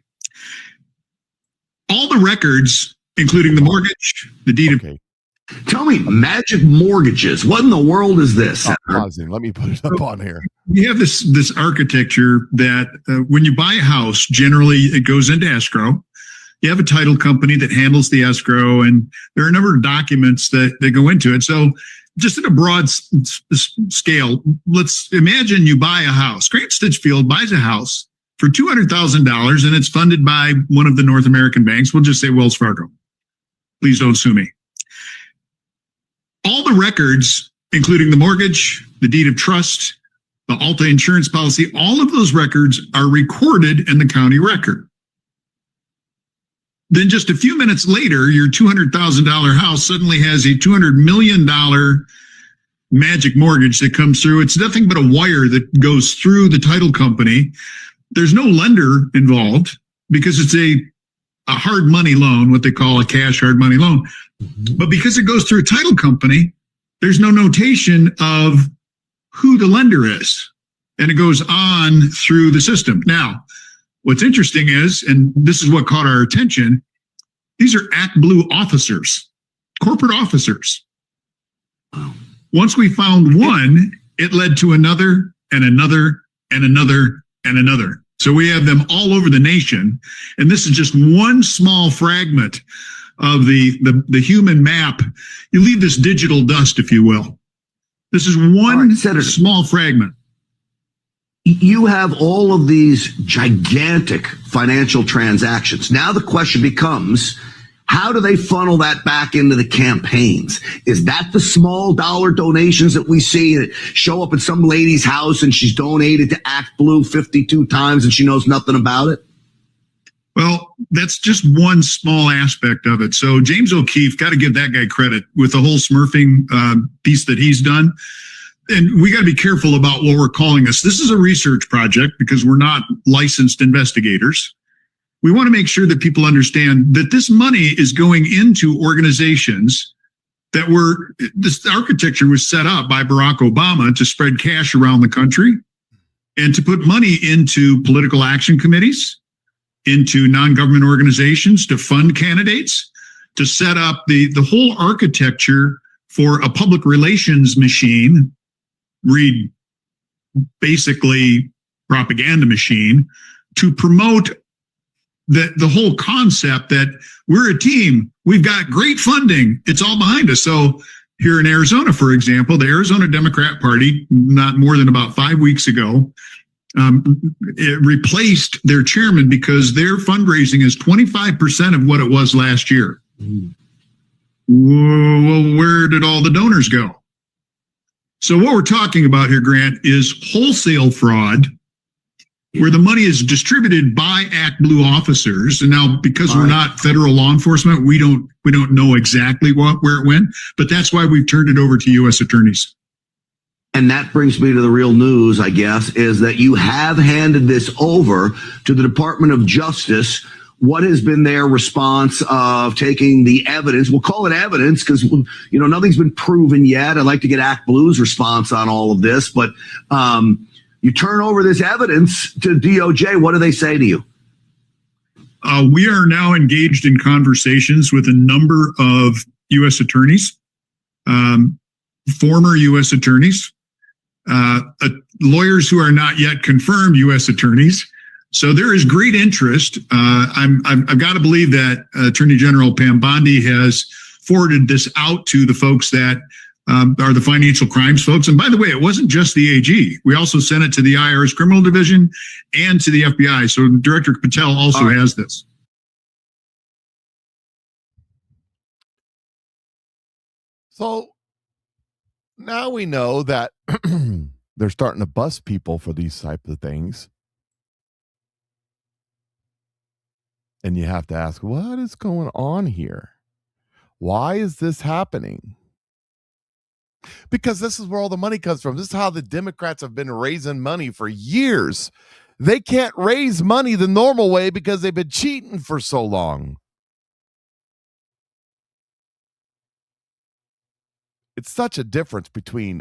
All the records, including the mortgage, the deed of. Okay. Tell me, magic mortgages. What in the world is this? Pausing. Let me put it up on here. We have this architecture that when you buy a house, generally it goes into escrow. You have a title company that handles the escrow, and there are a number of documents that go into it. So just at a broad scale, let's imagine you buy a house. Grant Stinchfield buys a house for $200,000, and it's funded by one of the North American banks. We'll just say Wells Fargo. Please don't sue me. All the records, including the mortgage, the deed of trust, the Alta insurance policy, all of those records are recorded in the county record. Then just a few minutes later, your $200,000 house suddenly has a $200 million magic mortgage that comes through. It's nothing but a wire that goes through the title company. There's no lender involved because it's a hard money loan, what they call a cash hard money loan. But because it goes through a title company, there's no notation of who the lender is. And it goes on through the system. Now, what's interesting is, and this is what caught our attention, these are Act Blue officers, corporate officers. Once we found one, it led to another and another and another and another. So we have them all over the nation. And this is just one small fragment of the human map. You leave this digital dust, if you will. This is one small fragment. You have all of these gigantic financial transactions. Now the question becomes, how do they funnel that back into the campaigns? Is that the small dollar donations that we see that show up at some lady's house and she's donated to Act Blue 52 times and she knows nothing about it? Well, that's just one small aspect of it. So James O'Keefe, got to give that guy credit with the whole smurfing piece that he's done. And we got to be careful about what we're calling this. This is a research project because we're not licensed investigators. We want to make sure that people understand that this money is going into organizations that this architecture was set up by Barack Obama to spread cash around the country and to put money into political action committees, into non-government organizations, to fund candidates, to set up the whole architecture for a public relations machine, read basically propaganda machine, to promote the whole concept that we're a team, we've got great funding, it's all behind us. So here in Arizona, for example, the Arizona Democrat Party, not more than about 5 weeks ago, it replaced their chairman because their fundraising is 25% of what it was last year. Well, where did all the donors go? So what we're talking about here, Grant, is wholesale fraud, where the money is distributed by Act Blue officers. And now, because we're not federal law enforcement, we don't know exactly where it went. But that's why we've turned it over to U.S. attorneys. And that brings me to the real news, I guess, is that you have handed this over to the Department of Justice. What has been their response of taking the evidence? We'll call it evidence because, nothing's been proven yet. I'd like to get Act Blue's response on all of this. But you turn over this evidence to DOJ. What do they say to you? We are now engaged in conversations with a number of U.S. attorneys, former U.S. attorneys, lawyers who are not yet confirmed U.S. attorneys. So there is great interest. I've got to believe that Attorney General Pam Bondi has forwarded this out to the folks that are the financial crimes folks. And by the way, it wasn't just the AG. We also sent it to the IRS Criminal Division and to the FBI. So Director Patel also has this. So now we know that they're starting to bust people for these type of things. And you have to ask, what is going on here? Why is this happening? Because this is where all the money comes from. This is how the Democrats have been raising money for years. They can't raise money the normal way because they've been cheating for so long. It's such a difference between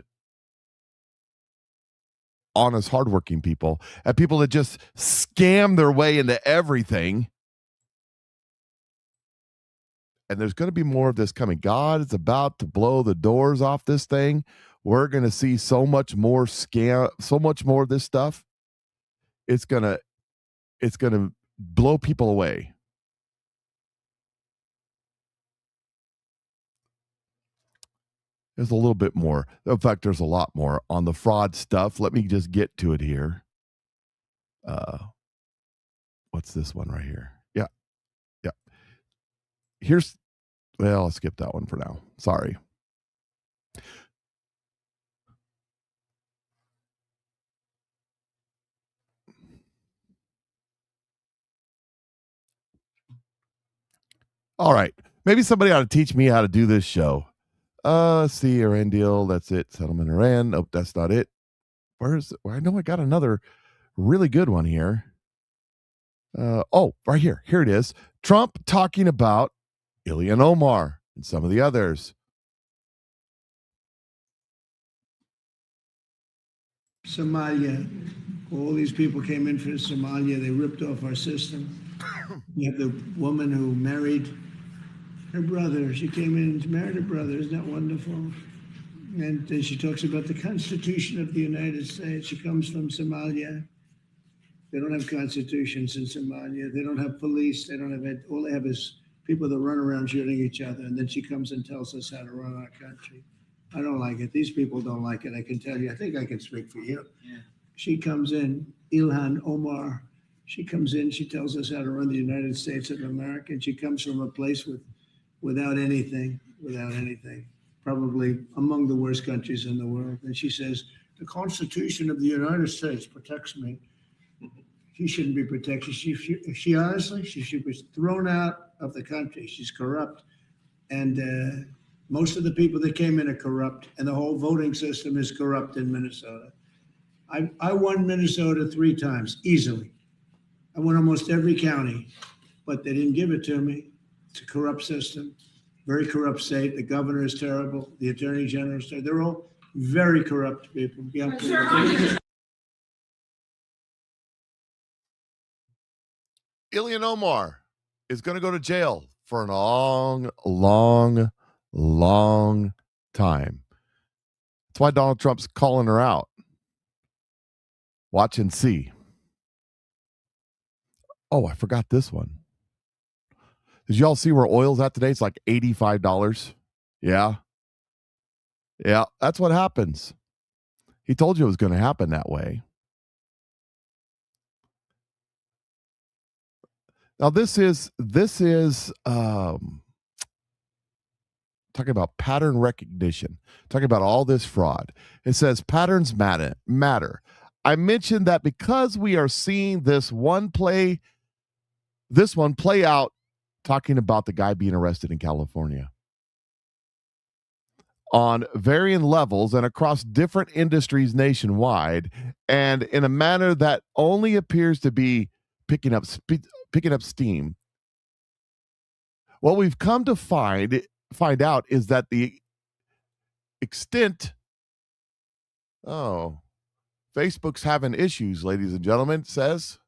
honest, hardworking people and people that just scam their way into everything. And there's going to be more of this coming. God is about to blow the doors off this thing. We're going to see so much more scam, so much more of this stuff. It's going to blow people away. There's a little bit more. In fact, there's a lot more on the fraud stuff. Let me just get to it here. What's this one right here? Yeah. I'll skip that one for now. Sorry. All right. Maybe somebody ought to teach me how to do this show. Let's see. Iran deal. That's it. Settlement Iran. Nope, that's not it. I know I got another really good one here. Right here. Here it is. Trump talking about Ilhan Omar and some of the others. Somalia. All these people came in for Somalia. They ripped off our system. You have the woman who married her brother. She came in and married her brother. Isn't that wonderful? And then she talks about the Constitution of the United States. She comes from Somalia. They don't have constitutions in Somalia. They don't have police. They don't have it. All they have is people that run around shooting each other. And then she comes and tells us how to run our country. I don't like it. These people don't like it. I can tell you. I think I can speak for you. Yeah. She comes in, Ilhan Omar. She comes in. She tells us how to run the United States of America. And she comes from a place without anything, probably among the worst countries in the world. And she says, the Constitution of the United States protects me. She shouldn't be protected. She honestly should be thrown out of the country. She's corrupt. And most of the people that came in are corrupt. And the whole voting system is corrupt in Minnesota. I won Minnesota 3 times, easily. I won almost every county, but they didn't give it to me. It's a corrupt system, very corrupt state. The governor is terrible. The attorney general is terrible. They're all very corrupt people. Yeah. Ilhan Omar is going to go to jail for a long, long, long time. That's why Donald Trump's calling her out. Watch and see. Oh, I forgot this one. Did y'all see where oil's at today? It's like $85. Yeah. Yeah, that's what happens. He told you it was going to happen that way. Now this is talking about pattern recognition, talking about all this fraud. It says patterns matter. I mentioned that because we are seeing this one play out, talking about the guy being arrested in California on varying levels and across different industries nationwide, and in a manner that only appears to be picking up steam. What we've come to find out is that the extent, Facebook's having issues, ladies and gentlemen, it says.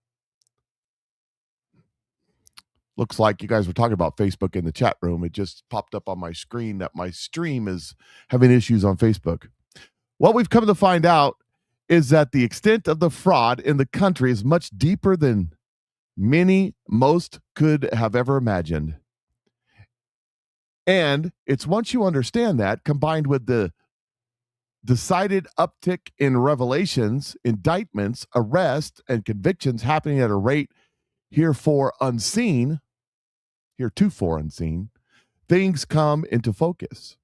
Looks like you guys were talking about Facebook in the chat room. It just popped up on my screen that my stream is having issues on Facebook. What we've come to find out is that the extent of the fraud in the country is much deeper than most could have ever imagined. And it's once you understand that, combined with the decided uptick in revelations, indictments, arrests, and convictions happening at a rate heretofore unseen, things come into focus.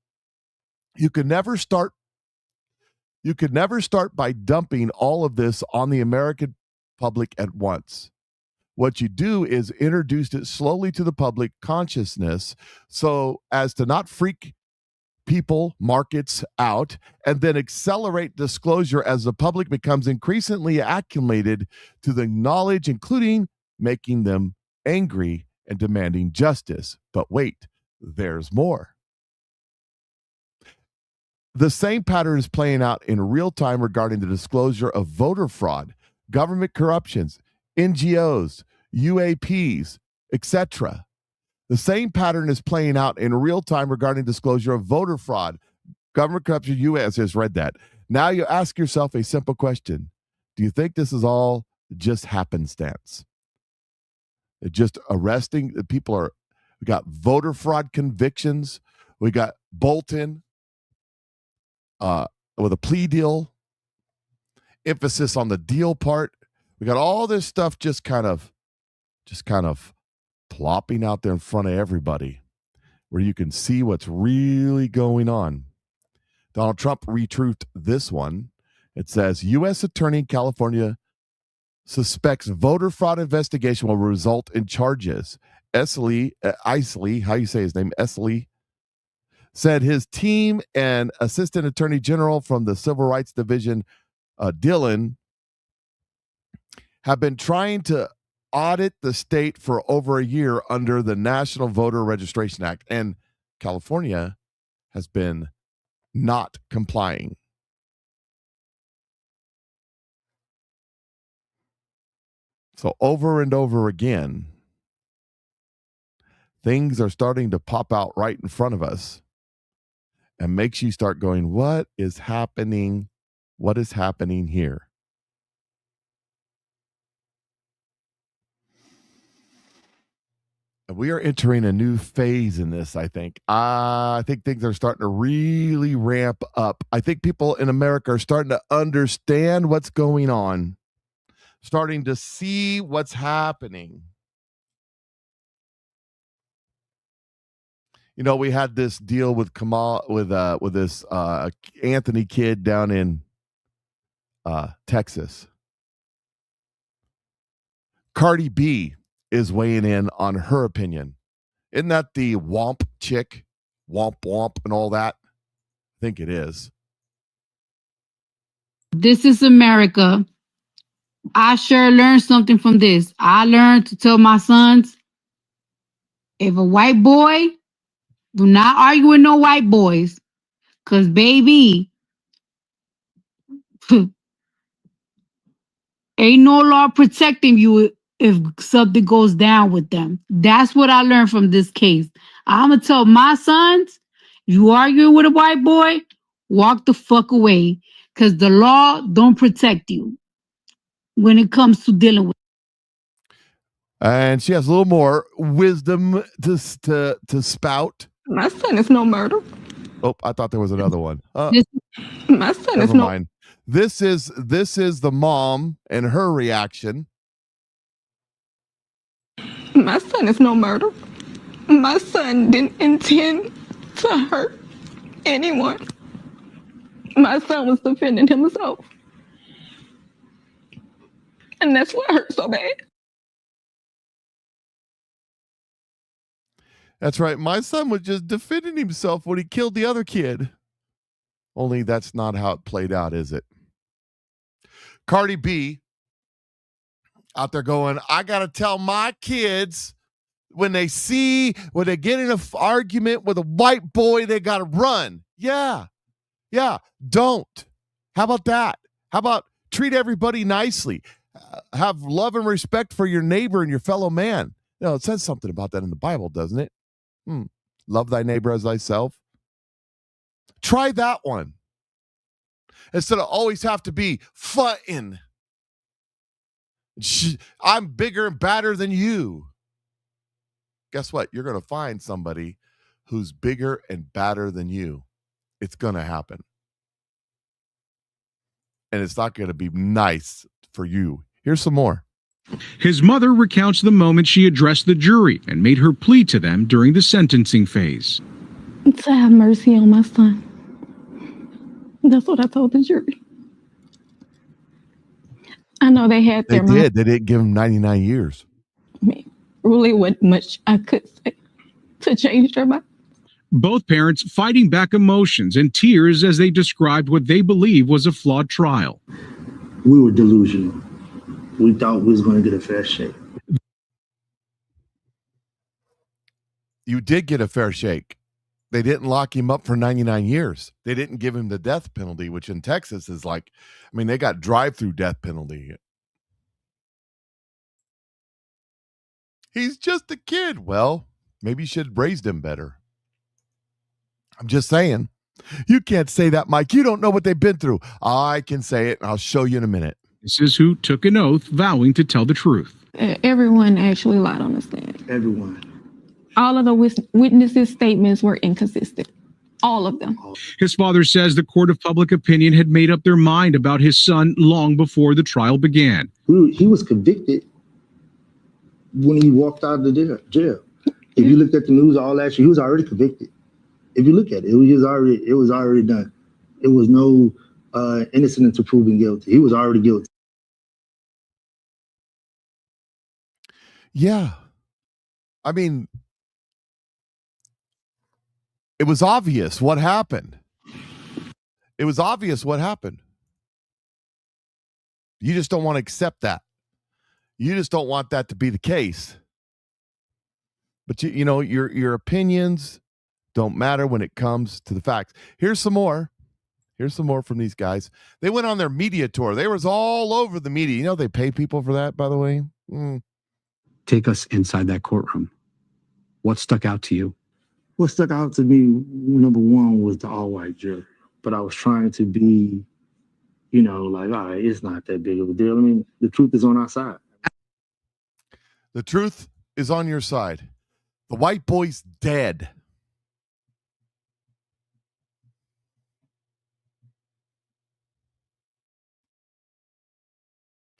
You could never start by dumping all of this on the American public at once. What you do is introduce it slowly to the public consciousness so as to not freak people, markets out, and then accelerate disclosure as the public becomes increasingly acclimated to the knowledge, including making them angry and demanding justice. But wait, there's more. The same pattern is playing out in real time regarding the disclosure of voter fraud, government corruptions, NGOs, UAPs, etc. The same pattern is playing out in real time regarding disclosure of voter fraud, government corruption, U.S. has read that. Now you ask yourself a simple question. Do you think this is all just happenstance? Just arresting the people we got voter fraud convictions. We got Bolton with a plea deal, emphasis on the deal part. We got all this stuff just kind of plopping out there in front of everybody where you can see what's really going on. Donald Trump retruthed this one. It says, U.S. Attorney in California suspects voter fraud investigation will result in charges. Isley, how you say his name, Isley, said his team and Assistant Attorney General from the Civil Rights Division, Dillon, have been trying to audit the state for over a year under the National Voter Registration Act, and California has been not complying. So over and over again, things are starting to pop out right in front of us and makes you start going, what is happening? What is happening here? We are entering a new phase in this, I think. I think things are starting to really ramp up. I think people in America are starting to understand what's going on, starting to see what's happening. You know, we had this deal with with this Anthony kid down in Texas. Cardi B is weighing in on her opinion. Isn't that the womp chick? Womp womp and all that? I think it is. This is America. I sure learned something from this. I learned to tell my sons, if a white boy, do not argue with no white boys. Because, baby, ain't no law protecting you if something goes down with them. That's what I learned from this case. I'm going to tell my sons, you argue with a white boy, walk the fuck away. Because the law don't protect you when it comes to dealing with. And she has a little more wisdom to spout. My son is no murder. Oh, I thought there was another one. My son is never mind. This is the mom and her reaction. My son is no murder. My son didn't intend to hurt anyone. My son was defending himself. And that's what hurt so bad. That's right. My son was just defending himself when he killed the other kid. Only that's not how it played out, is it? Cardi B out there going, I got to tell my kids when they get in an argument with a white boy, they got to run. Yeah. Don't. How about that? How about treat everybody nicely? Have love and respect for your neighbor and your fellow man. You know, it says something about that in the Bible, doesn't it? Love thy neighbor as thyself. Try that one. Instead of always have to be fighting. I'm bigger and badder than you. Guess what? You're going to find somebody who's bigger and badder than you. It's going to happen. And it's not going to be nice for you. Here's some more. His mother recounts the moment she addressed the jury and made her plea to them during the sentencing phase. To have mercy on my son. That's what I told the jury. I know they had their They did. They didn't give him 99 years. I mean, really wasn't much I could say to change their mind. Both parents fighting back emotions and tears as they described what they believe was a flawed trial. We were delusional. We thought we was going to get a fair shake. You did get a fair shake. They didn't lock him up for 99 years. They didn't give him the death penalty, which in Texas is like, I mean, they got drive-through death penalty. He's just a kid. Well, maybe you should have raised him better. I'm just saying. You can't say that, Mike. You don't know what they've been through. I can say it, and I'll show you in a minute. This is who took an oath vowing to tell the truth. Everyone actually lied on the stand. Everyone. All of the witnesses' statements were inconsistent. All of them. His father says the court of public opinion had made up their mind about his son long before the trial began. He was convicted when he walked out of the jail. If you looked at the news, all that shit, he was already convicted. If you look at it, it was already done. It was no innocent until proven guilty. He was already guilty. Yeah. I mean, it was obvious what happened. It was obvious what happened. You just don't want to accept that. You just don't want that to be the case. But you know, your opinions don't matter when it comes to the facts. Here's some more. Here's some more from these guys. They went on their media tour. They was all over the media. You know they pay people for that, by the way. Take us inside that courtroom. What stuck out to you? What stuck out to me, number one, was the all-white jury. But I was trying to be, like, all right, it's not that big of a deal. I mean, the truth is on our side. The truth is on your side. The white boy's dead.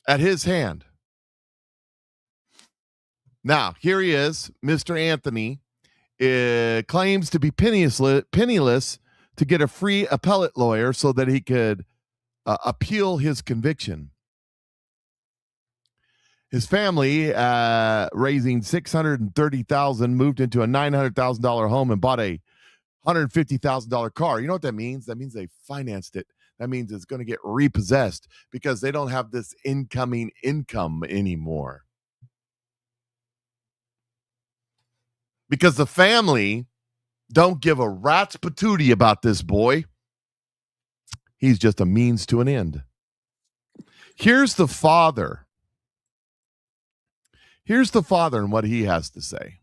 At his hand. Now, here he is, Mr. Anthony, claims to be penniless to get a free appellate lawyer so that he could appeal his conviction. His family, raising $630,000, moved into a $900,000 home and bought a $150,000 car. You know what that means? That means they financed it. That means it's going to get repossessed because they don't have this incoming income anymore. Because the family don't give a rat's patootie about this boy. He's just a means to an end. Here's the father. Here's the father and what he has to say.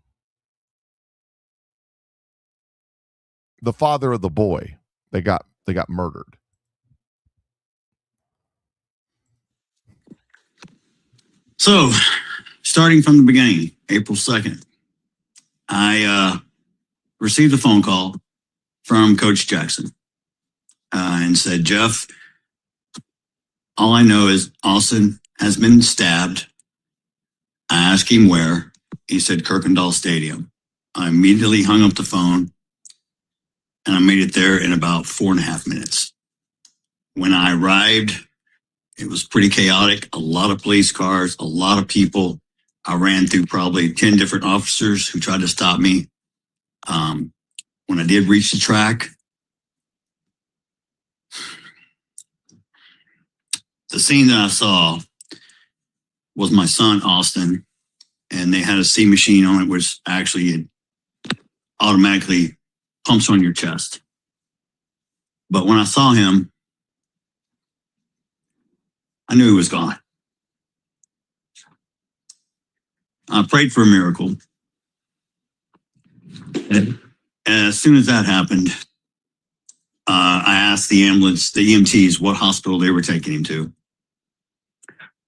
The father of the boy. They got murdered. So, starting from the beginning, April 2nd, I received a phone call from Coach Jackson and said, Jeff, all I know is Austin has been stabbed. I asked him where. He said Kirkendall Stadium. I immediately hung up the phone and I made it there in about 4.5 minutes. When I arrived, it was pretty chaotic. A lot of police cars, a lot of people. I ran through probably 10 different officers who tried to stop me. When I did reach the track, the scene that I saw was my son, Austin, and they had a C machine on it, which actually automatically pumps on your chest. But when I saw him, I knew he was gone. I prayed for a miracle. And as soon as that happened, I asked the ambulance, the EMTs, what hospital they were taking him to.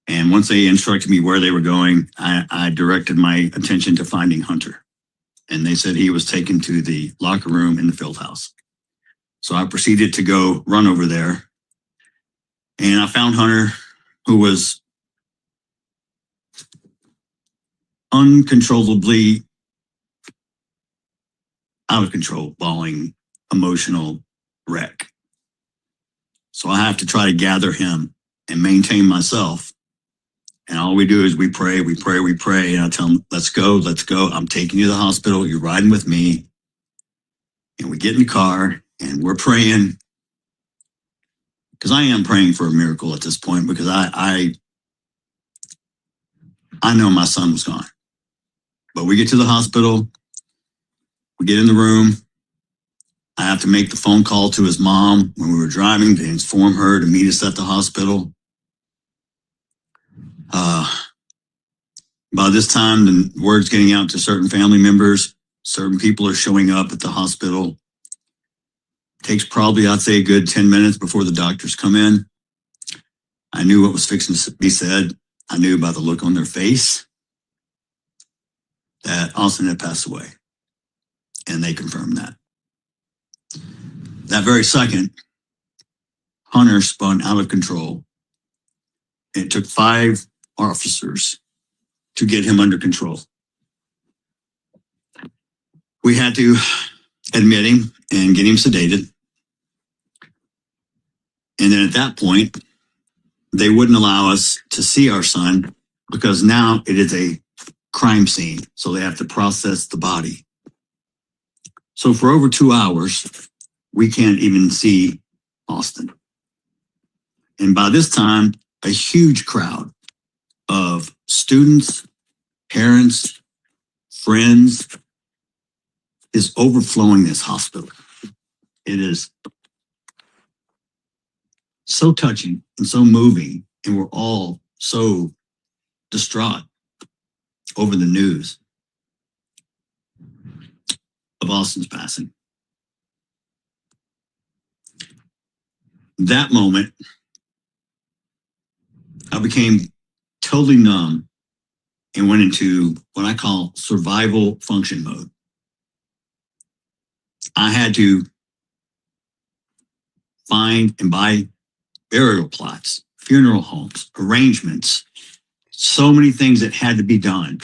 And once they instructed me where they were going, I directed my attention to finding Hunter. And they said he was taken to the locker room in the field house. So I proceeded to go run over there. And I found Hunter, who was uncontrollably out of control, bawling, emotional wreck. So I have to try to gather him and maintain myself. And all we do is we pray. And I tell him, let's go. I'm taking you to the hospital. You're riding with me. And we get in the car and we're praying. Because I am praying for a miracle at this point, because I know my son was gone. But we get to the hospital. We get in the room. I have to make the phone call to his mom when we were driving to inform her to meet us at the hospital. By this time, the word's getting out to certain family members. Certain people are showing up at the hospital. Takes probably, I'd say, a good 10 minutes before the doctors come in. I knew what was fixing to be said. I knew by the look on their face that Austin had passed away. And they confirmed that. That very second, Hunter spun out of control. It took 5 officers to get him under control. We had to admit him and get him sedated. And then at that point, they wouldn't allow us to see our son because now it is a crime scene. So they have to process the body. So for over 2 hours, we can't even see Austin. And by this time, a huge crowd of students, parents, friends is overflowing this hospital. It is so touching and so moving, and we're all so distraught over the news of Austin's passing. That moment, I became totally numb and went into what I call survival function mode. I had to find and buy burial plots, funeral homes, arrangements, so many things that had to be done.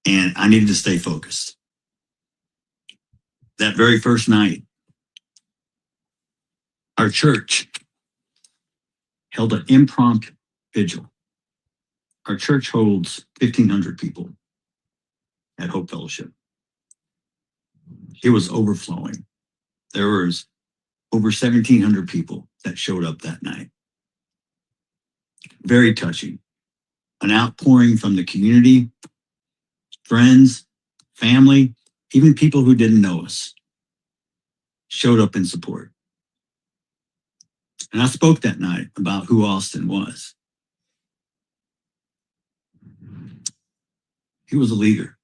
And I needed to stay focused. That very first night, our church held an impromptu vigil. Our church holds 1,500 people at Hope Fellowship. It was overflowing. There was over 1,700 people that showed up that night. Very touching. An outpouring from the community, friends, family, even people who didn't know us showed up in support. And I spoke that night about who Austin was. He was a leader,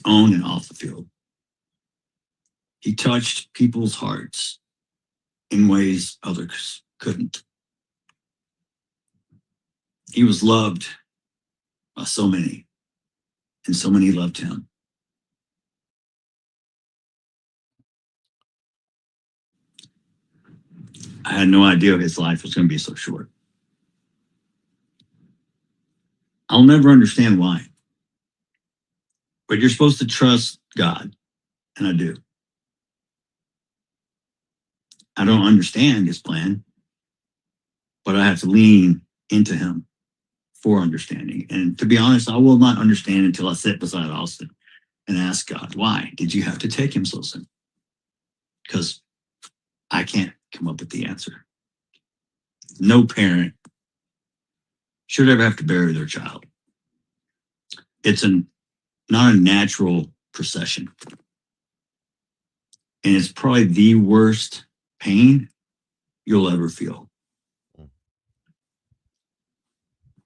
on and off the field. He touched people's hearts in ways others couldn't. He was loved by so many, and so many loved him. I had no idea his life was going to be so short. I'll never understand why. But you're supposed to trust God, and I do. I don't understand his plan, but I have to lean into him for understanding. And to be honest, I will not understand until I sit beside Austin and ask God, why did you have to take him so soon? Because I can't come up with the answer. No parent should ever have to bury their child. It's not a natural procession. And it's probably the worst pain you'll ever feel.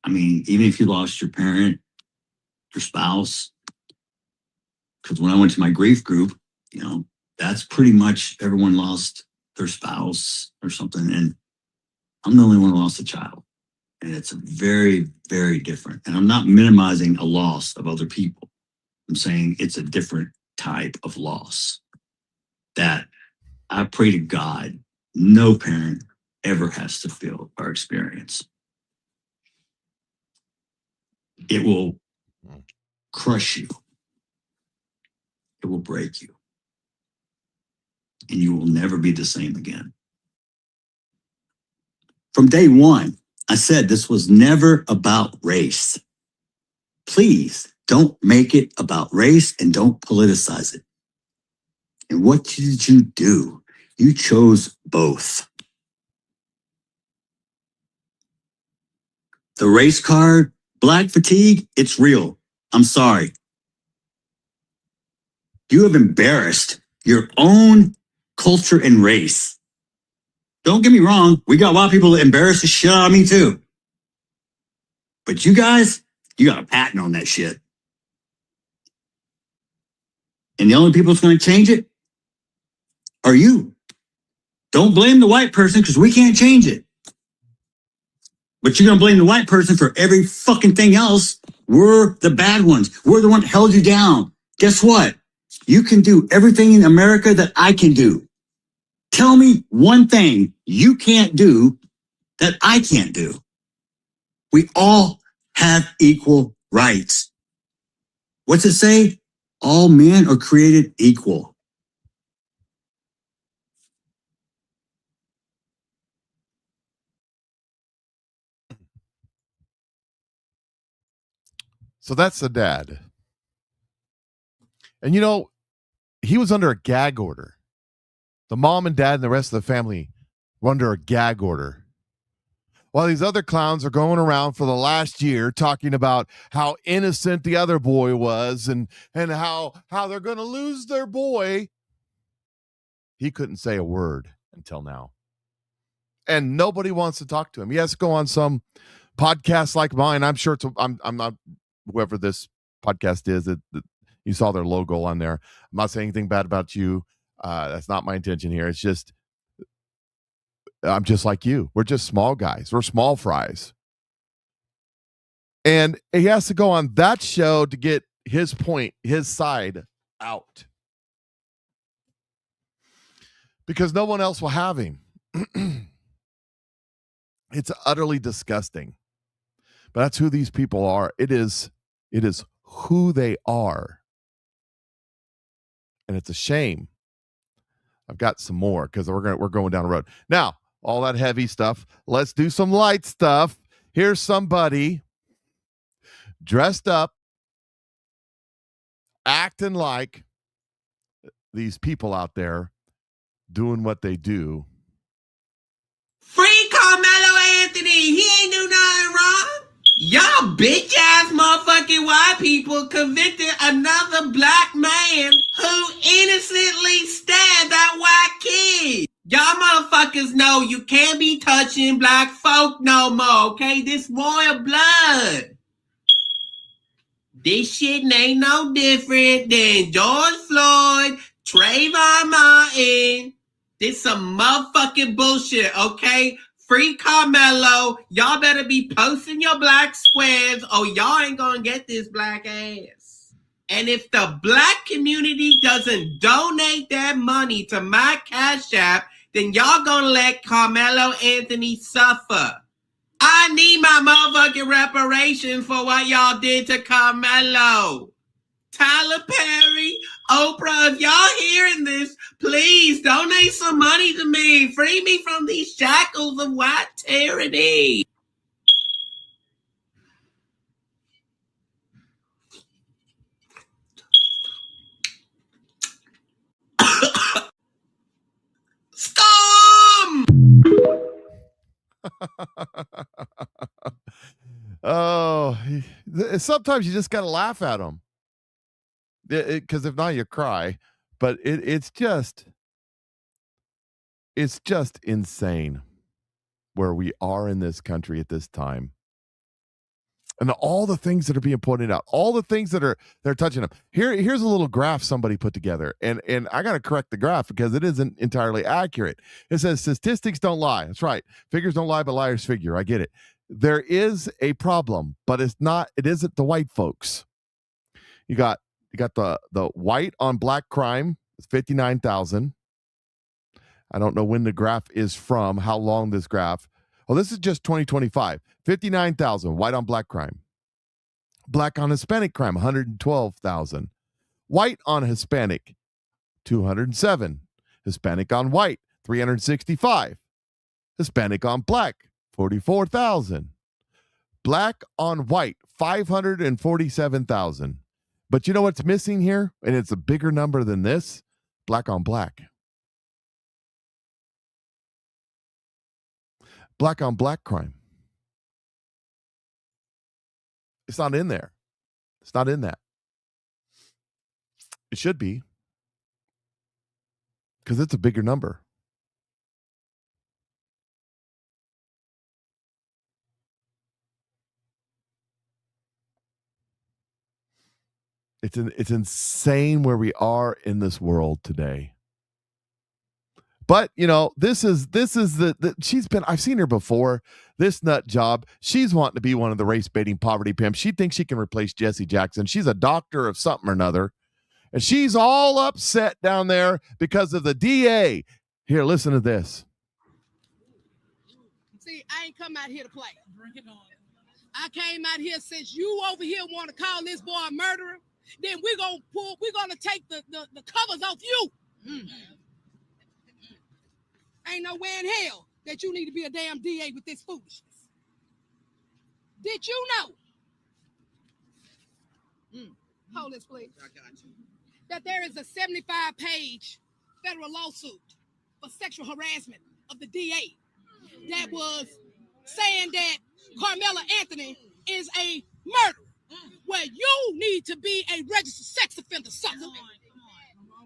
I mean, even if you lost your parent, your spouse, because when I went to my grief group, that's pretty much everyone lost their spouse or something. And I'm the only one who lost a child. And it's very, very different. And I'm not minimizing a loss of other people. I'm saying it's a different type of loss that I pray to God no parent ever has to feel or experience. It will crush you. It will break you. And you will never be the same again. From day one, I said this was never about race. Please don't make it about race and don't politicize it. And what did you do? You chose both. The race card, black fatigue, it's real. I'm sorry. You have embarrassed your own culture and race. Don't get me wrong. We got white people that embarrass the shit out of me too. But you guys, you got a patent on that shit. And the only people that's going to change it are you. Don't blame the white person because we can't change it. But you're going to blame the white person for every fucking thing else. We're the bad ones. We're the one that held you down. Guess what? You can do everything in America that I can do. Tell me one thing you can't do that I can't do. We all have equal rights. What's it say? All men are created equal. So that's the dad. And he was under a gag order. The mom and dad and the rest of the family were under a gag order. While these other clowns are going around for the last year talking about how innocent the other boy was and how they're going to lose their boy. He couldn't say a word until now. And nobody wants to talk to him. He has to go on some podcast like mine. I'm sure I'm not whoever this podcast is. You saw their logo on there. I'm not saying anything bad about you. That's not my intention here. It's just, I'm just like you. We're just small guys. We're small fries. And he has to go on that show to get his point, his side out. Because no one else will have him. It's utterly disgusting. But that's who these people are. It is who they are. And it's a shame. I've got some more because we're going down the road. Now, all that heavy stuff. Let's do some light stuff. Here's somebody dressed up, acting like these people out there doing what they do. Free Carmelo Anthony. He ain't do nothing wrong. Y'all bitch ass motherfucking white people convicted another black man who innocently stabbed that white kid. Y'all motherfuckers know you can't be touching black folk no more, okay? This royal blood. This shit ain't no different than George Floyd, Trayvon Martin. This some motherfucking bullshit, okay? Free Carmelo. Y'all better be posting your black squares or y'all ain't gonna get this black ass. And if the black community doesn't donate that money to my Cash App, then y'all gonna let Carmelo Anthony suffer. I need my motherfucking reparations for what y'all did to Carmelo. Tyler Perry, Oprah, if y'all hearing this, please donate some money to me. Free me from these shackles of white tyranny. Scum! Oh, sometimes you just got to laugh at them. Because if not, you cry. But it's just insane where we are in this country at this time. And all the things that are being pointed out, all the things that they're touching them. Here's a little graph somebody put together, and I got to correct the graph because it isn't entirely accurate. It says statistics don't lie. That's right. Figures don't lie, but liars figure. I get it. There is a problem, but it isn't the white folks. You got the white on black crime, 59,000. I don't know when the graph is from, how long this graph. Well, this is just 2025. 59,000 white on black crime. Black on Hispanic crime, 112,000. White on Hispanic, 207. Hispanic on white, 365. Hispanic on black, 44,000. Black on white, 547,000. But you know what's missing here? And it's a bigger number than this. Black on black. Black on black crime. It's not in there. It's not in that. It should be. Because it's a bigger number. It's insane where we are in this world today. But, you know, this is the I've seen her before, this nut job. She's wanting to be one of the race baiting poverty pimps. She thinks she can replace Jesse Jackson. She's a doctor of something or another. And she's all upset down there because of the DA. Here, listen to this. See, I ain't come out here to play. Bring it on. I came out here since you over here want to call this boy a murderer. Then we're gonna take the covers off you. Ain't nowhere in hell that you need to be a damn DA with this foolishness. Did you know? Hold this, please. I got you. That there is a 75-page federal lawsuit for sexual harassment of the DA that was saying that Carmela Anthony is a murderer, where you need to be a registered sex offender, sucker.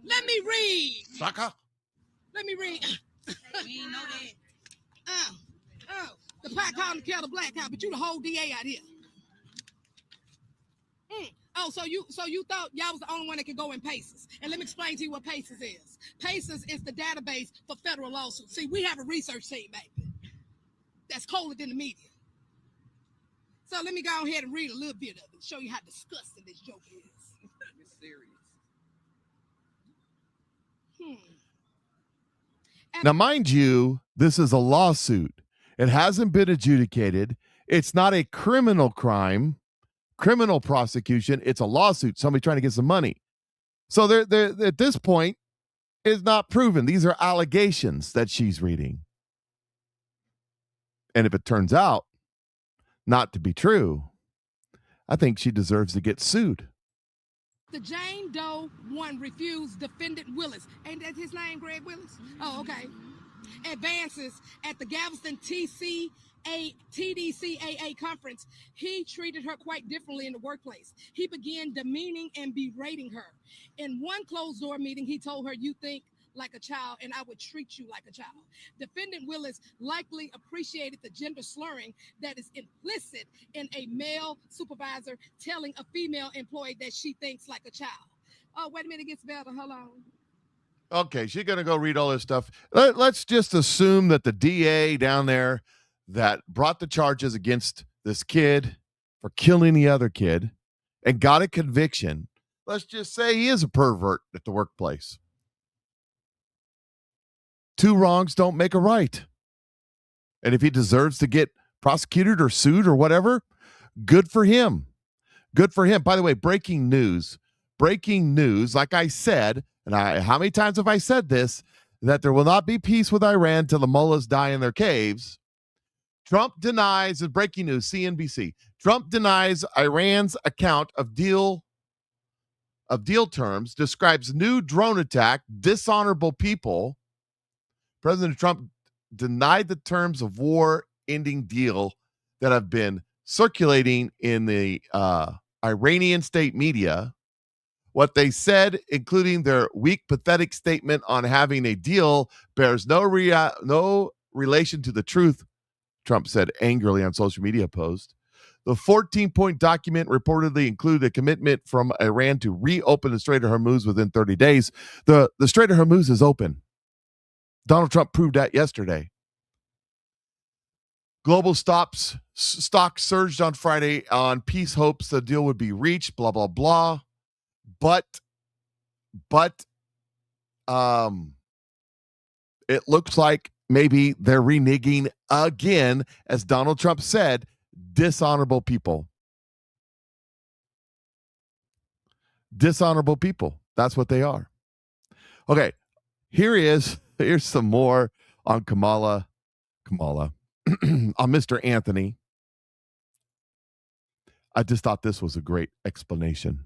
Let me read. Sucker? Let me read. We ain't know that. The pot called the kettle black cow, but you the whole DA out here. Oh, so you thought y'all was the only one that could go in PACES. And let me explain to you what PACES is. PACES is the database for federal lawsuits. See, we have a research team, baby, that's colder than the media. So let me go ahead and read a little bit of it, show you how disgusting this joke is. It's serious. Now, mind you, this is a lawsuit. It hasn't been adjudicated. It's not a criminal crime, criminal prosecution. It's a lawsuit. Somebody trying to get some money. So they're at this point, it's not proven. These are allegations that she's reading. And if it turns out not to be true, I think she deserves to get sued. The Jane Doe one refused defendant Willis. Ain't that his name, Greg Willis? Oh, okay. Advances at the Galveston TDCAA conference. He treated her quite differently in the workplace. He began demeaning and berating her. In one closed-door meeting, he told her, "You think like a child, and I would treat you like a child." Defendant Willis likely appreciated the gender slurring that is implicit in a male supervisor telling a female employee that she thinks like a child. Oh, wait a minute, it gets better. Hold on. Okay, she's going to go read all this stuff. Let's just assume that the DA down there that brought the charges against this kid for killing the other kid and got a conviction, let's just say he is a pervert at the workplace. Two wrongs don't make a right. And if he deserves to get prosecuted or sued or whatever, good for him. Good for him. By the way, breaking news. breaking news. Like I said, and how many times have I said this, that there will not be peace with Iran till the mullahs die in their caves. Trump denies, breaking news, CNBC. Trump denies Iran's account of deal terms, describes new drone attack, dishonorable people. President Trump denied the terms of war-ending deal that have been circulating in the Iranian state media. What they said, including their weak, pathetic statement on having a deal, bears no relation to the truth, Trump said angrily on social media post. The 14-point document reportedly included a commitment from Iran to reopen the Strait of Hormuz within 30 days. The Strait of Hormuz is open. Donald Trump proved that yesterday. Global stocks surged on Friday on peace hopes the deal would be reached, blah, blah, blah. But it looks like maybe they're reneging again, as Donald Trump said, dishonorable people. Dishonorable people. That's what they are. Okay, here's some more on Kamala, on Mr. Anthony. I just thought this was a great explanation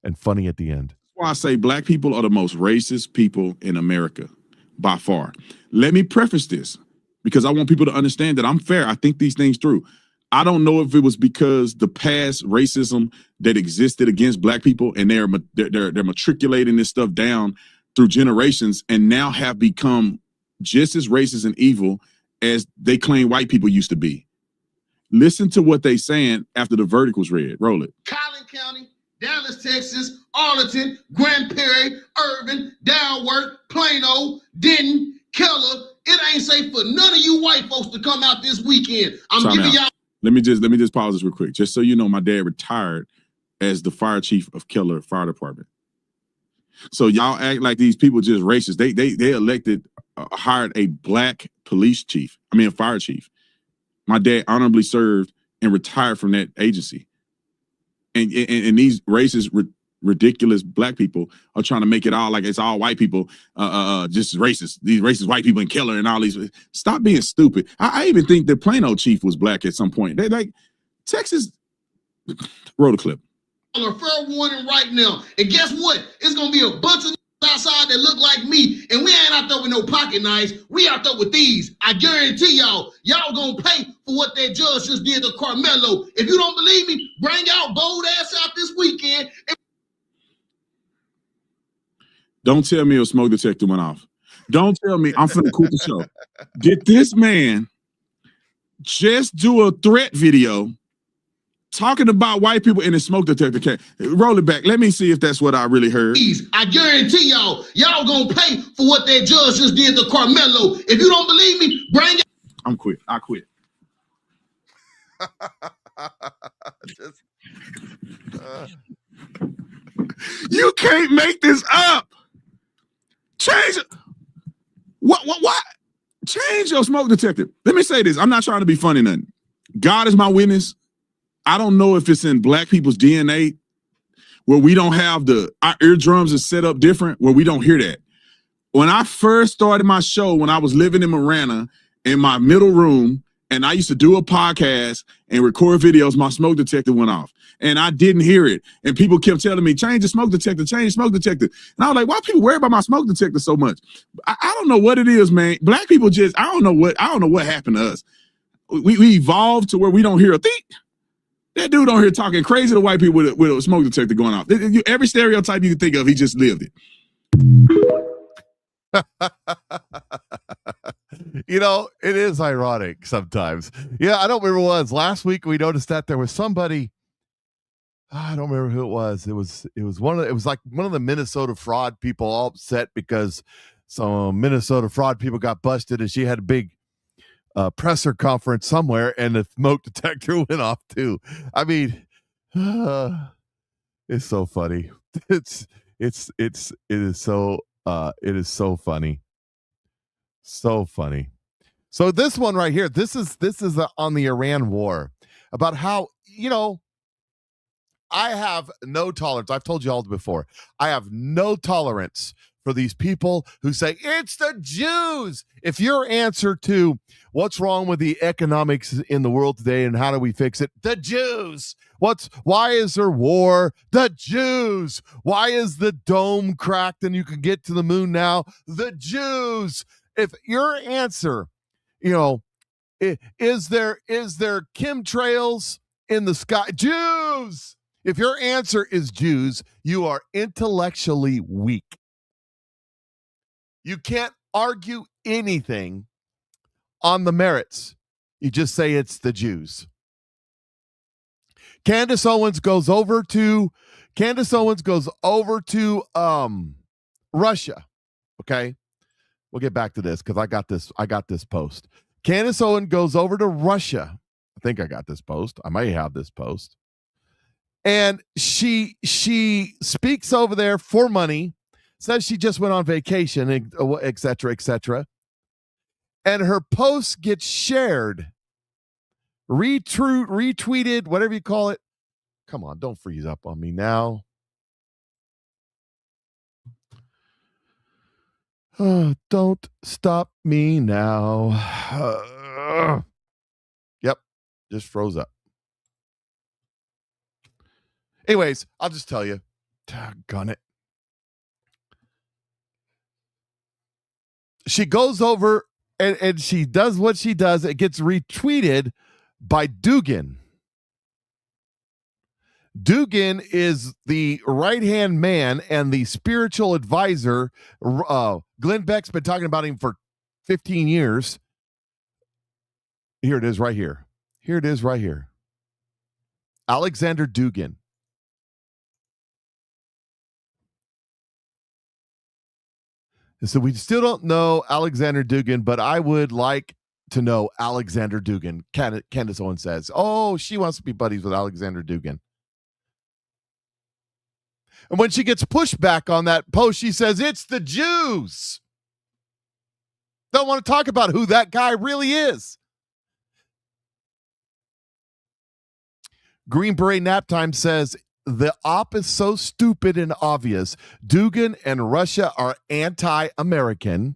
and funny at the end. That's why I say black people are the most racist people in America by far. Let me preface this because I want people to understand that I'm fair. I think these things through. I don't know if it was because the past racism that existed against black people and they're matriculating this stuff down through generations and now have become just as racist and evil as they claim white people used to be. Listen to what they saying after the verdict was read. Roll it. Collin County, Dallas, Texas, Arlington, Grand Prairie, Irvin, Dalworth, Plano, Denton, Keller. It ain't safe for none of you white folks to come out this weekend. I'm giving y'all. Let me just pause this real quick. Just so you know, my dad retired as the fire chief of Keller Fire Department. So y'all act like these people just racist. They elected, hired a black a fire chief. My dad honorably served and retired from that agency. And these racist, ridiculous black people are trying to make it all like it's all white people, just racist. These racist white people in Keller and all these. Stop being stupid. I even think the Plano chief was black at some point. They like Texas. Roll the clip. A fair warning right now. And guess what? It's going to be a bunch of outside that look like me. And we ain't out there with no pocket knives. We out there with these. I guarantee y'all going to pay for what that judge just did to Carmelo. If you don't believe me, bring out bold ass out this weekend. Don't tell me a smoke detector went off. Don't tell me I'm finna quit the show. Did this man just do a threat video talking about white people in a smoke detector case? Roll it back. Let me see if that's what I really heard. I guarantee y'all gonna pay for what that judge just did to Carmelo. If you don't believe me, bring it. I'm quit. I quit. You can't make this up. Change it. What? Change your smoke detector. Let me say this. I'm not trying to be funny, nothing. God is my witness. I don't know if it's in black people's DNA where we don't have our eardrums are set up different, where we don't hear that. When I first started my show, when I was living in Marana in my middle room, and I used to do a podcast and record videos, my smoke detector went off. And I didn't hear it. And people kept telling me, change the smoke detector, change the smoke detector. And I was like, why people worry about my smoke detector so much? I don't know what it is, man. Black people I don't know what happened to us. We evolved to where we don't hear a thing. That dude on here talking crazy to white people with a smoke detector going off. Every stereotype you can think of, he just lived it. You know, it is ironic sometimes. Yeah, I don't remember what it was. Last week we noticed that there was somebody, I don't remember who it was. It was like one of the Minnesota fraud people, all upset because some Minnesota fraud people got busted, and she had a big presser conference somewhere, and the smoke detector went off too. I mean, it's so funny. It is so funny. So funny. So this one right here, this is on the Iran war, about how, I have no tolerance. I've told you all before. I have no tolerance for these people who say it's the Jews. If your answer to what's wrong with the economics in the world today and how do we fix it, the Jews. Why is there war? The Jews. Why is the dome cracked and you can get to the moon now? The Jews. If your answer, is there chemtrails in the sky? Jews. If your answer is Jews, you are intellectually weak. You can't argue anything on the merits. You just say it's the Jews. Candace Owens goes over to Russia. Okay. We'll get back to this because I got this post. Candace Owens goes over to Russia. I think I got this post. I may have this post. And she speaks over there for money, says she just went on vacation, et cetera, et cetera. And her post gets shared, retweeted, whatever you call it. Come on, don't freeze up on me now. Oh, don't stop me now. Yep, just froze up. Anyways, I'll just tell you. Doggone it. She goes over and she does what she does. It gets retweeted by Dugan. Dugan is the right-hand man and the spiritual advisor. Glenn Beck's been talking about him for 15 years. Here it is right here. Here it is right here. Alexander Dugan. So we still don't know Alexander Dugan, but I would like to know Alexander Dugan. Candace Owens says, oh, she wants to be buddies with Alexander Dugan. And when she gets pushback on that post, she says, it's the Jews. Don't want to talk about who that guy really is. Green Beret Naptime says, the op is so stupid and obvious. Dugan and Russia are anti-American.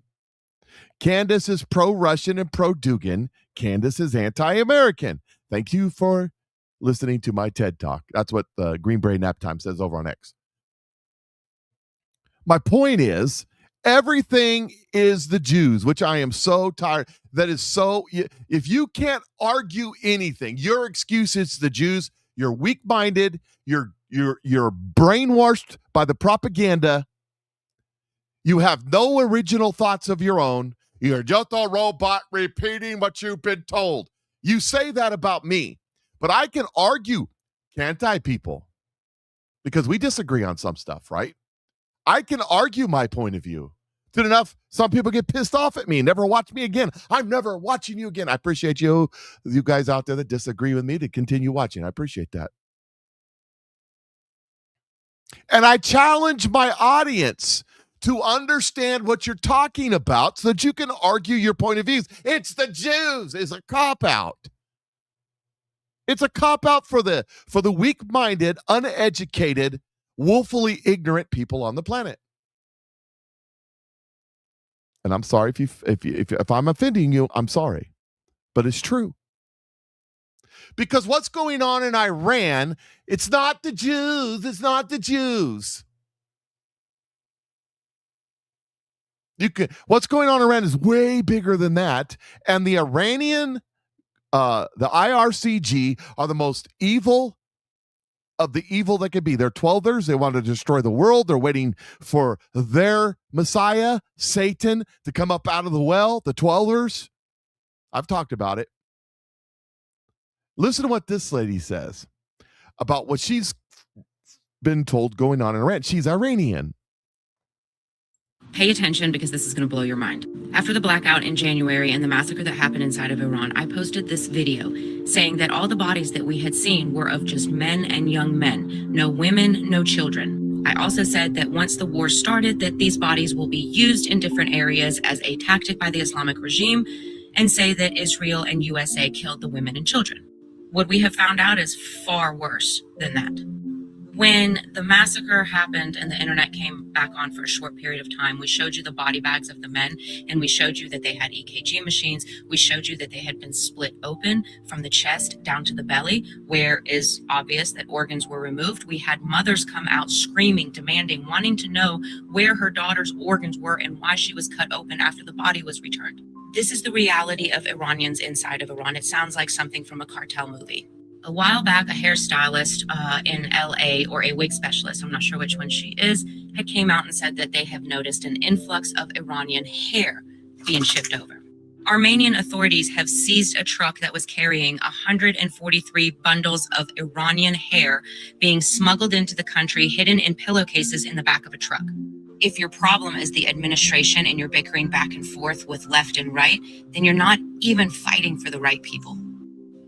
Candace is pro-Russian and pro-Dugan. Candace is anti-American. Thank you for listening to my TED Talk. That's what the Green Beret Naptime says over on X. My point is, everything is the Jews, which I am so tired. That is so, if you can't argue anything, your excuse is the Jews. You're weak-minded. You're brainwashed by the propaganda. You have no original thoughts of your own. You're just a robot repeating what you've been told. You say that about me, but I can argue, can't I, people? Because we disagree on some stuff, right? I can argue my point of view. Good enough, some people get pissed off at me, never watch me again. I'm never watching you again. I appreciate you guys out there that disagree with me, to continue watching. I appreciate that. And I challenge my audience to understand what you're talking about so that you can argue your point of views. It's the Jews. It's a cop-out. It's a cop-out for the weak-minded, uneducated, woefully ignorant people on the planet. And I'm sorry if I'm offending you, I'm sorry. But it's true. Because what's going on in Iran, it's not the Jews. It's not the Jews. What's going on in Iran is way bigger than that. And the Iranian, the IRCG are the most evil of the evil that could be. They're 12ers. They want to destroy the world. They're waiting for their Messiah, Satan, to come up out of the well, the 12ers. I've talked about it. Listen to what this lady says about what she's been told going on in Iran. She's Iranian. Pay attention because this is going to blow your mind. After the blackout in January and the massacre that happened inside of Iran, I posted this video saying that all the bodies that we had seen were of just men and young men, no women, no children. I also said that once the war started, that these bodies will be used in different areas as a tactic by the Islamic regime, and say that Israel and USA killed the women and children. What we have found out is far worse than that. When the massacre happened and the internet came back on for a short period of time, we showed you the body bags of the men, and we showed you that they had EKG machines. We showed you that they had been split open from the chest down to the belly, where is obvious that organs were removed. We had mothers come out screaming, demanding, wanting to know where her daughter's organs were and why she was cut open after the body was returned. This is the reality of Iranians inside of Iran. It sounds like something from a cartel movie. A while back, a hairstylist in LA, or a wig specialist, I'm not sure which one she is, had came out and said that they have noticed an influx of Iranian hair being shipped over. Armenian authorities have seized a truck that was carrying 143 bundles of Iranian hair being smuggled into the country, hidden in pillowcases in the back of a truck. If your problem is the administration and you're bickering back and forth with left and right, then you're not even fighting for the right people.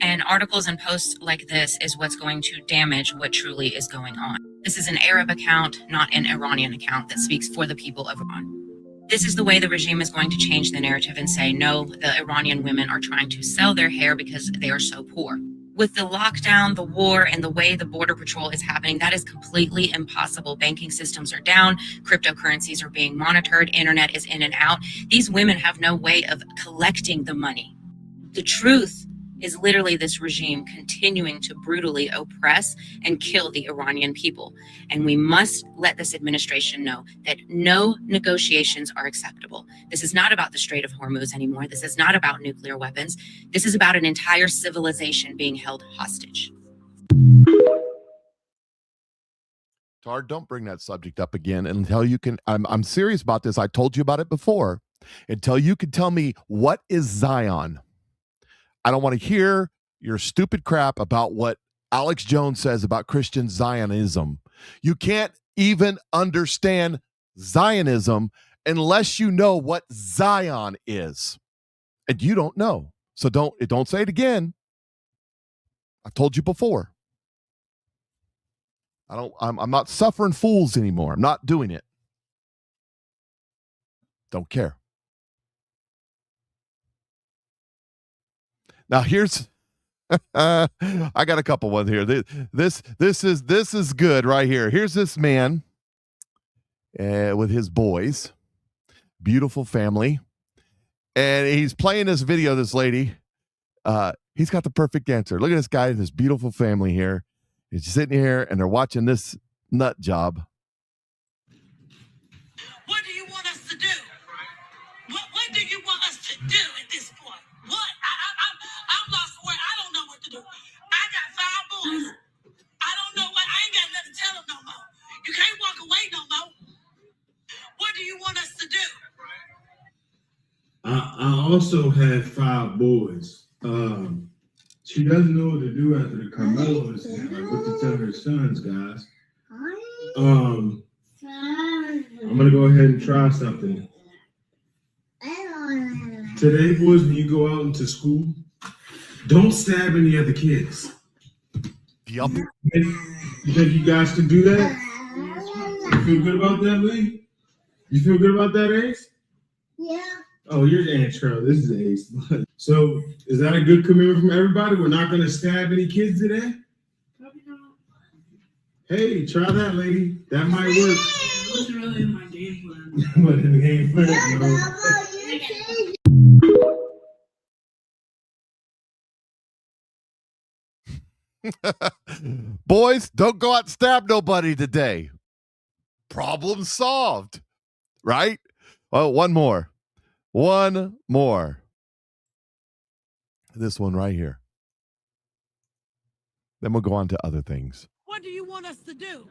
And articles and posts like this is what's going to damage what truly is going on. This is an Arab account, not an Iranian account that speaks for the people of Iran. This is the way the regime is going to change the narrative and say, no, the Iranian women are trying to sell their hair because they are so poor. With the lockdown, the war, and the way the border patrol is happening, that is completely impossible. Banking systems are down, cryptocurrencies are being monitored, internet is in and out. These women have no way of collecting the money. The truth is literally this regime continuing to brutally oppress and kill the Iranian people. And we must let this administration know that no negotiations are acceptable. This is not about the Strait of Hormuz anymore. This is not about nuclear weapons. This is about an entire civilization being held hostage. Tar, don't bring that subject up again until you can. I'm serious about this. I told you about it before. Until you can tell me what is Zion. I don't want to hear your stupid crap about what Alex Jones says about Christian Zionism. You can't even understand Zionism unless you know what Zion is. And you don't know. So don't say it again. I've told you before. I'm not suffering fools anymore. I'm not doing it. Don't care. Now here's I got a couple ones here. This is good right here. Here's this man with his boys, beautiful family, and he's playing this video. This lady, he's got the perfect answer. Look at this guy, this beautiful family here. He's sitting here and they're watching this nut job. What do you want us to do? What do you want us to do at this point? What? I'm lost for it. I don't know what to do. I got 5 boys. I don't know what. I ain't got nothing to tell them no more. You can't walk away no more. What do you want us to do? I also have 5 boys. She doesn't know what to do after the Carmelo incident, like what to tell her sons, guys. I'm gonna go ahead and try something. Today, boys, when you go out into school, don't stab any other kids. Yup. You think you guys can do that? You feel good about that, Lee? You feel good about that, Ace? Yeah. Oh, you're Aunt Cheryl. This is Ace. So, is that a good commitment from everybody? We're not going to stab any kids today? Hey, try that, lady. That might work. It wasn't really in my game plan. But in the game plan, Boys, don't go out and stab nobody today. Problem solved. Right? Oh, one more. This one right here. Then we'll go on to other things. What do you want us to do?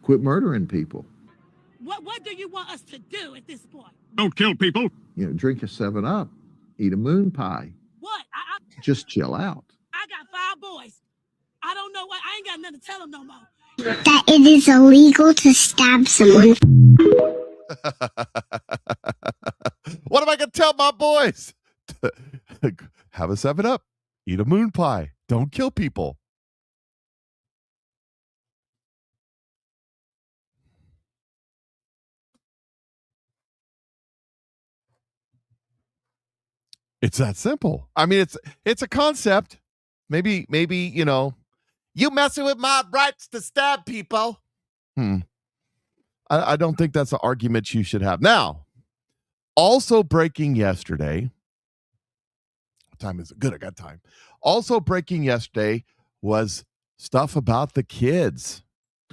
Quit murdering people. What do you want us to do at this point? Don't kill people. You know, drink a 7-Up. Eat a moon pie. What? Just chill out. I got 5 boys. I don't know what. I ain't got nothing to tell them no more. That it is illegal to stab someone. What am I going to tell my boys? Have a 7-Up. Eat a moon pie. Don't kill people. It's that simple. I mean, it's a concept. Maybe, you know, You messing with my rights to stab people. I don't think that's an argument you should have. Now, also breaking yesterday. What time is it? Good, I got time. Also breaking yesterday was stuff about the kids.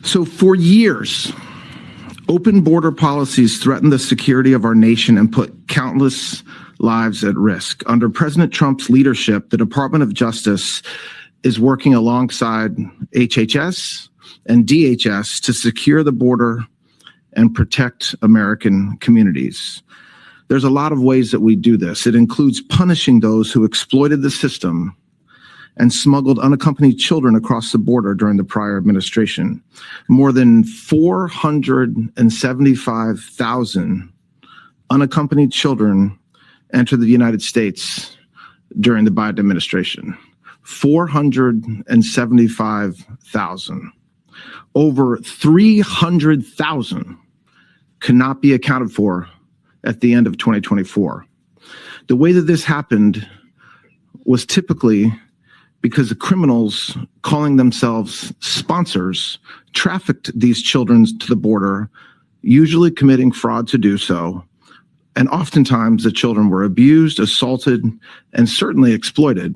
So for years, open border policies threatened the security of our nation and put countless lives at risk. Under President Trump's leadership, the Department of Justice is working alongside HHS and DHS to secure the border and protect American communities. There's a lot of ways that we do this. It includes punishing those who exploited the system and smuggled unaccompanied children across the border during the prior administration. More than 475,000 unaccompanied children entered the United States during the Biden administration. 475,000. Over 300,000 cannot be accounted for at the end of 2024. The way that this happened was typically because the criminals calling themselves sponsors trafficked these children to the border, usually committing fraud to do so. And oftentimes the children were abused, assaulted, and certainly exploited.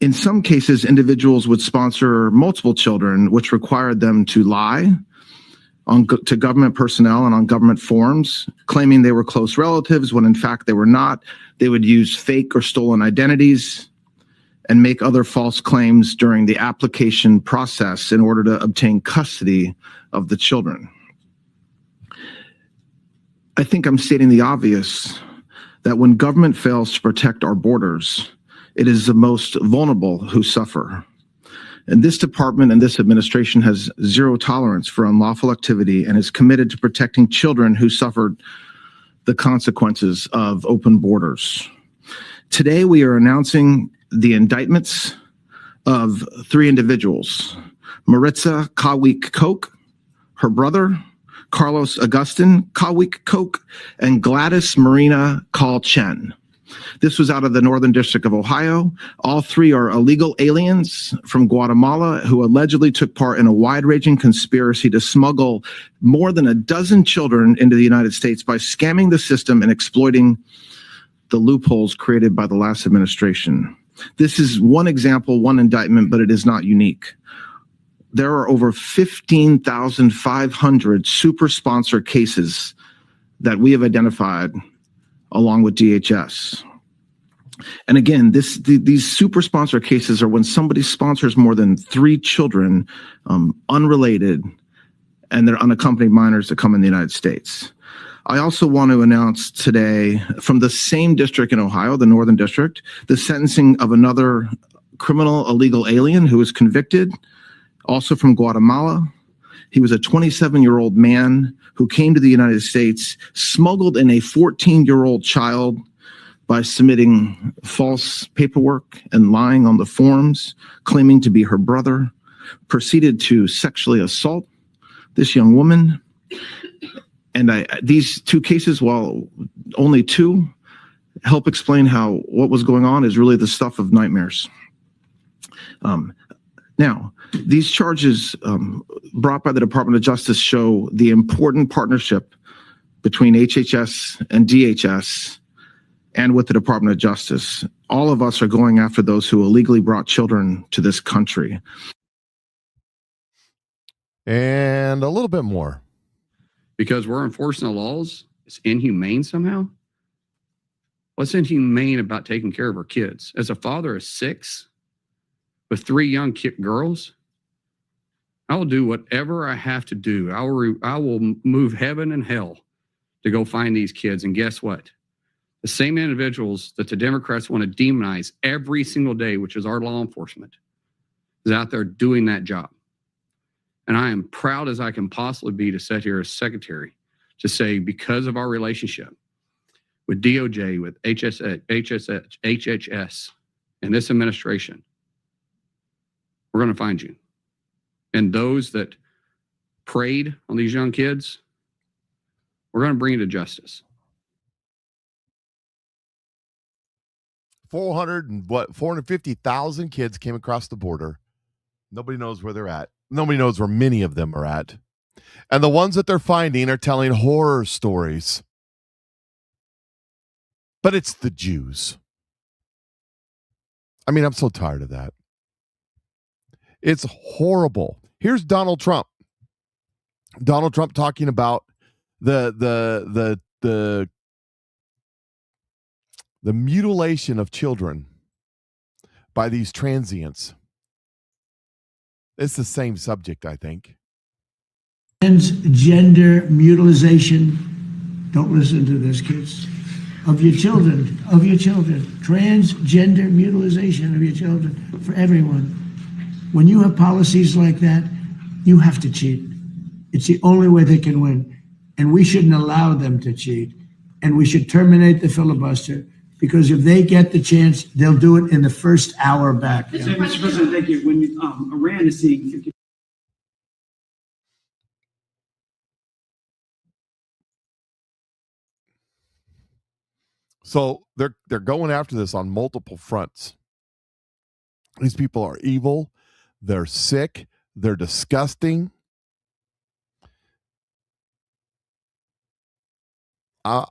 In some cases, individuals would sponsor multiple children, which required them to lie to government personnel and on government forms, claiming they were close relatives when in fact they were not. They would use fake or stolen identities and make other false claims during the application process in order to obtain custody of the children. I think I'm stating the obvious that when government fails to protect our borders, it is the most vulnerable who suffer. And this department and this administration has zero tolerance for unlawful activity and is committed to protecting children who suffered the consequences of open borders. Today, we are announcing the indictments of 3 individuals: Maritza Kawik Koch, her brother, Carlos Agustin Kawik Koch, and Gladys Marina Call Chen. This was out of the Northern District of Ohio. All 3 are illegal aliens from Guatemala who allegedly took part in a wide-ranging conspiracy to smuggle more than a dozen children into the United States by scamming the system and exploiting the loopholes created by the last administration. This is one example, one indictment, but it is not unique. There are over 15,500 super sponsor cases that we have identified along with DHS. And again, these super sponsor cases are when somebody sponsors more than 3 children, unrelated, and they're unaccompanied minors that come in the United States. I also want to announce today from the same district in Ohio, the Northern District, the sentencing of another criminal illegal alien who was convicted, also from Guatemala. He was a 27-year-old man who came to the United States, smuggled in a 14-year-old child by submitting false paperwork and lying on the forms, claiming to be her brother, proceeded to sexually assault this young woman. And these 2 cases, while only 2, help explain how what was going on is really the stuff of nightmares. Now, these charges brought by the Department of Justice show the important partnership between HHS and DHS and with the Department of Justice. All of us are going after those who illegally brought children to this country. And a little bit more. Because we're enforcing the laws, it's inhumane somehow? What's inhumane about taking care of our kids? As a father of 6 with 3 young girls, I will do whatever I have to do. I will move heaven and hell to go find these kids. And guess what? The same individuals that the Democrats want to demonize every single day, which is our law enforcement, is out there doing that job. And I am proud as I can possibly be to sit here as secretary to say, because of our relationship with DOJ, with HHS, and this administration, we're going to find you. And those that preyed on these young kids, we're going to bring you to justice. 450,000 kids came across the border Nobody knows where they're at. Nobody knows where many of them are at. And the ones that they're finding are telling horror stories. But it's the Jews. I mean, I'm so tired of that. It's horrible. Here's Donald Trump. Donald Trump talking about the mutilation of children by these transients. It's the same subject, I think. Transgender mutilization. Don't listen to this, kids. Of your children. Transgender mutilization of your children for everyone. When you have policies like that, you have to cheat. It's the only way they can win. And we shouldn't allow them to cheat. And we should terminate the filibuster, because if they get the chance, they'll do it in the first hour back. Mr. President, thank you. When Iran is seeing 50. So they're going after this on multiple fronts. These people are evil. They're sick. They're disgusting. I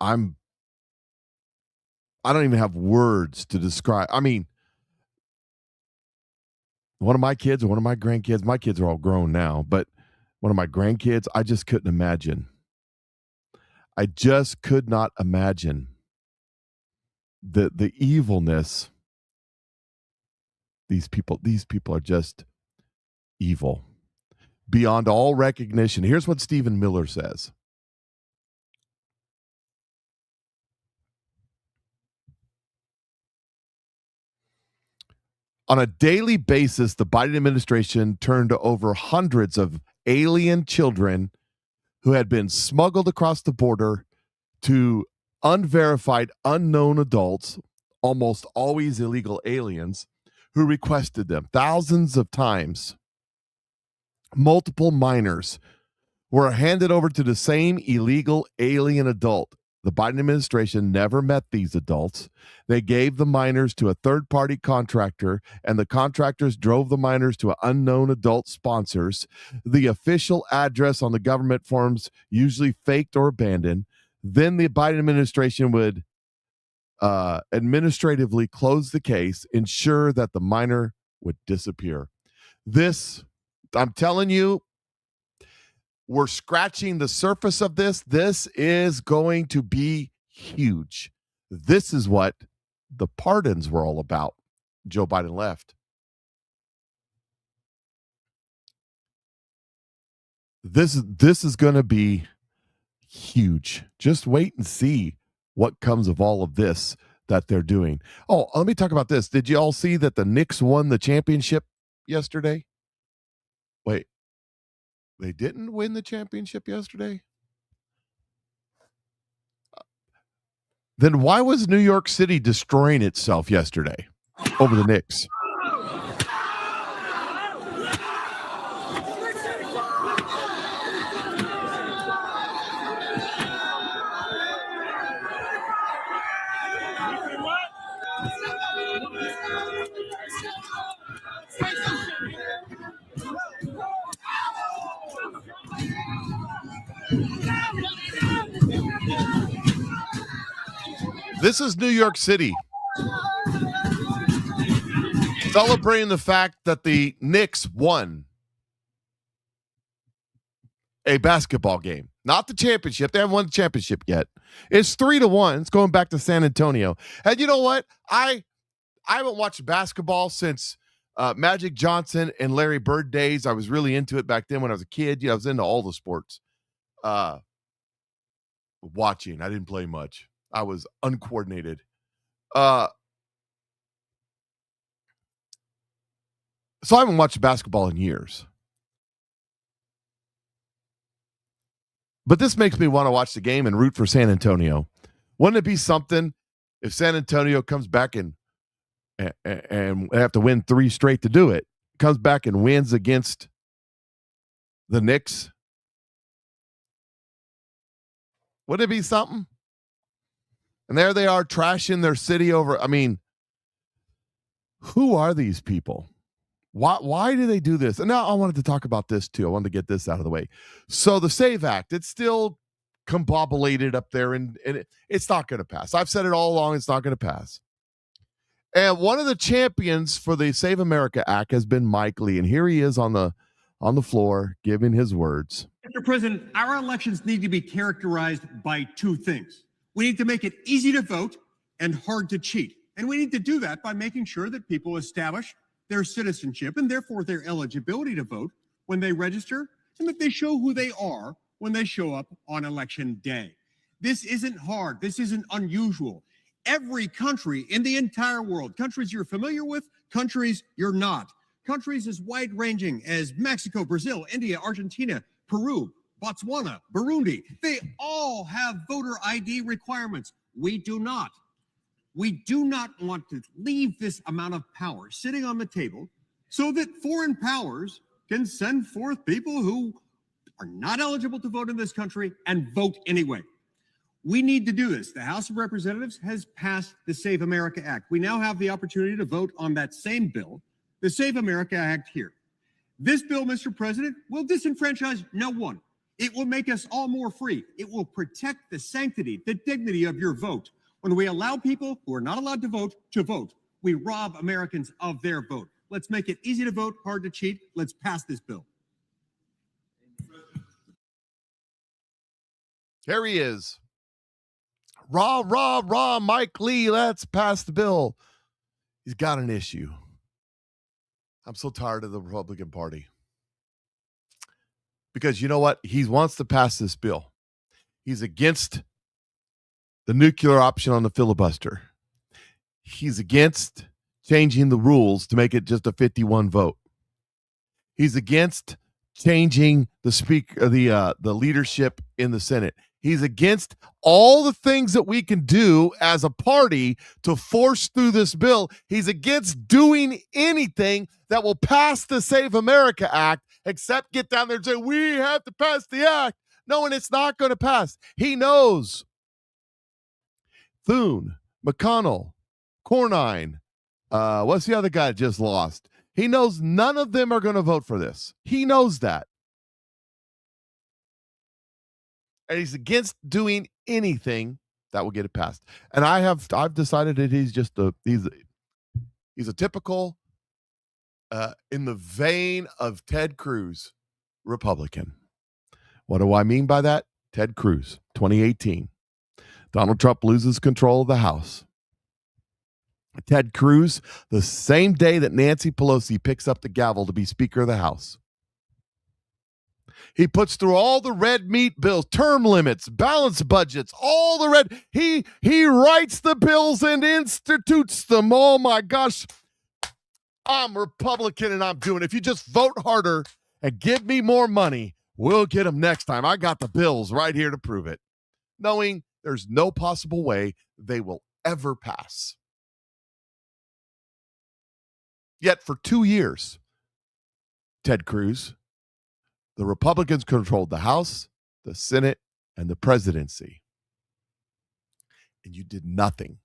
don't even have words to describe. I mean, one of my kids or one of my grandkids, my kids are all grown now, but one of my grandkids, I just couldn't imagine. I just could not imagine the evilness. These people are just evil beyond all recognition. Here's what Stephen Miller says. On a daily basis, the Biden administration turned over hundreds of alien children who had been smuggled across the border to unverified, unknown adults, almost always illegal aliens, who requested them thousands of times. Multiple minors were handed over to the same illegal alien adult. The Biden administration never met these adults. They gave the minors to a third-party contractor, and the contractors drove the minors to unknown adult sponsors. The official address on the government forms usually faked or abandoned. Then the Biden administration would administratively close the case, ensure that the minor would disappear. This, I'm telling you, we're scratching the surface of this. This is going to be huge. This is what the pardons were all about. Joe Biden left. This is going to be huge. Just wait and see what comes of all of this that they're doing. Oh, let me talk about this. Did you all see that the Knicks won the championship yesterday? Wait. They didn't win the championship yesterday? Then why was New York City destroying itself yesterday over the Knicks? This is New York City celebrating the fact that the Knicks won a basketball game, not the championship. They haven't won the championship yet. It's 3-1. It's going back to San Antonio. And you know what? I haven't watched basketball since Magic Johnson and Larry Bird days. I was really into it back then when I was a kid. I was into all the sports. Watching. I didn't play much. I was uncoordinated. So I haven't watched basketball in years. But this makes me want to watch the game and root for San Antonio. Wouldn't it be something if San Antonio comes back and they have to win 3 straight to do it, comes back and wins against the Knicks? Would it be something? And there they are trashing their city over. I mean, who are these people? Why do they do this? And now I wanted to talk about this too. I wanted to get this out of the way. So the SAVE Act, it's still combobulated up there, and it's not going to pass. I've said it all along, it's not going to pass. And one of the champions for the Save America Act has been Mike Lee, and here he is on the floor giving his words. Mr. President, our elections need to be characterized by two things. We need to make it easy to vote and hard to cheat. And we need to do that by making sure that people establish their citizenship and therefore their eligibility to vote when they register, and that they show who they are when they show up on election day. This isn't hard. This isn't unusual. Every country in the entire world, countries you're familiar with, countries you're not, countries as wide-ranging as Mexico, Brazil, India, Argentina, Peru, Botswana, Burundi, they all have voter ID requirements. We do not. We do not want to leave this amount of power sitting on the table so that foreign powers can send forth people who are not eligible to vote in this country and vote anyway. We need to do this. The House of Representatives has passed the Save America Act. We now have the opportunity to vote on that same bill, the Save America Act here. This bill, Mr. President, will disenfranchise no one. It will make us all more free. It will protect the sanctity, the dignity of your vote. When we allow people who are not allowed to vote, we rob Americans of their vote. Let's make it easy to vote, hard to cheat. Let's pass this bill. Here he is. Rah, rah, rah, Mike Lee, let's pass the bill. He's got an issue. I'm so tired of the Republican Party. Because you know what? He wants to pass this bill. He's against the nuclear option on the filibuster. He's against changing the rules to make it just a 51 vote. He's against changing the speaker, the leadership in the Senate. He's against all the things that we can do as a party to force through this bill. He's against doing anything that will pass the Save America Act, except get down there and say, we have to pass the act. No, and it's not going to pass. He knows. Thune, McConnell, Cornyn, what's the other guy that just lost? He knows none of them are going to vote for this. He knows that. And he's against doing anything that will get it passed. And I've decided that he's just he's a typical in the vein of Ted Cruz Republican. What do I mean by that? Ted Cruz, 2018. Donald Trump loses control of the House. Ted Cruz, the same day that Nancy Pelosi picks up the gavel to be Speaker of the House. He puts through all the red meat bills, term limits, balanced budgets, all the red. He writes the bills and institutes them. Oh my gosh. I'm Republican and I'm doing it. If you just vote harder and give me more money, we'll get them next time. I got the bills right here to prove it. Knowing there's no possible way they will ever pass. Yet for 2 years, Ted Cruz, the Republicans controlled the House, the Senate, and the presidency. And you did nothing.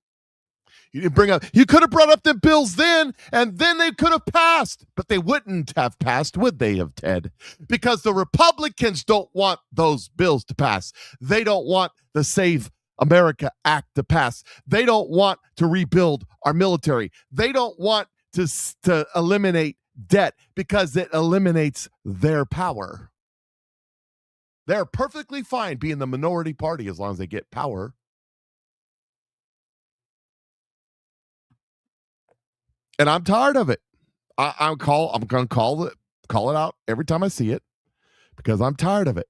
You didn't bring up, you could have brought up the bills then, and then they could have passed. But they wouldn't have passed, would they have, Ted? Because the Republicans don't want those bills to pass. They don't want the Save America Act to pass. They don't want to rebuild our military. They don't want to eliminate debt because it eliminates their power. They're perfectly fine being the minority party as long as they get power. And I'm tired of it. I'm going to call it out every time I see it because I'm tired of it.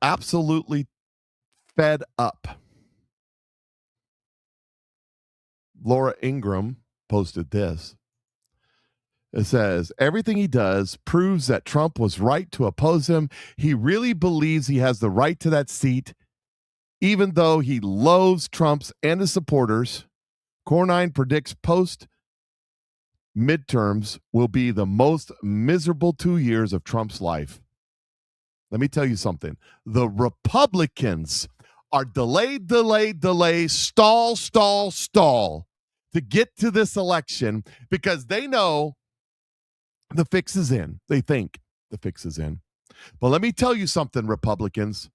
Absolutely fed up. Laura Ingraham posted this. It says, everything he does proves that Trump was right to oppose him. He really believes he has the right to that seat, even though he loathes Trump's and his supporters. Cornyn predicts post-midterms will be the most miserable 2 years of Trump's life. Let me tell you something. The Republicans are delay, stall, to get to this election because they know the fix is in. They think the fix is in. But let me tell you something, Republicans.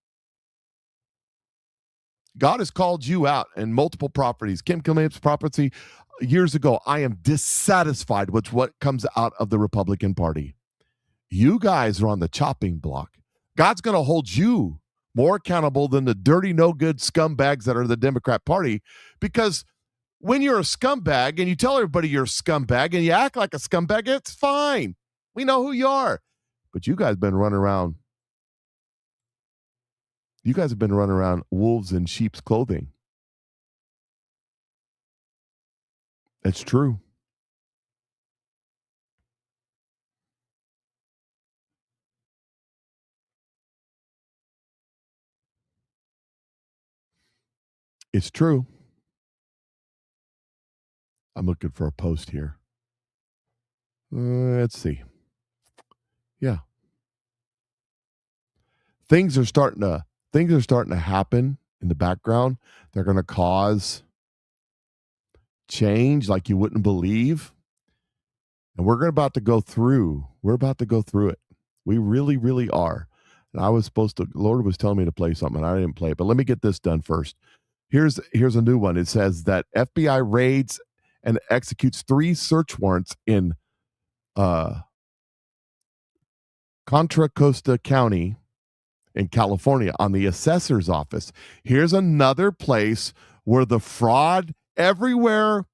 God has called you out in multiple properties. Kim Killian's property years ago. I am dissatisfied with what comes out of the Republican Party. You guys are on the chopping block. God's going to hold you more accountable than the dirty, no good scumbags that are the Democrat Party, because when you're a scumbag and you tell everybody you're a scumbag and you act like a scumbag, it's fine. We know who you are. But you guys have been running around. You guys have been running around wolves in sheep's clothing. It's true. It's true. I'm looking for a post here. Let's see. Yeah. Things are starting to happen in the background. They're going to cause change like you wouldn't believe. And we're about to go through it. We really, really are. And Lord was telling me to play something. I didn't play it, but let me get this done first. Here's a new one. It says that FBI raids and executes 3 search warrants in Contra Costa County in California on the assessor's office. Here's another place where the fraud everywhere,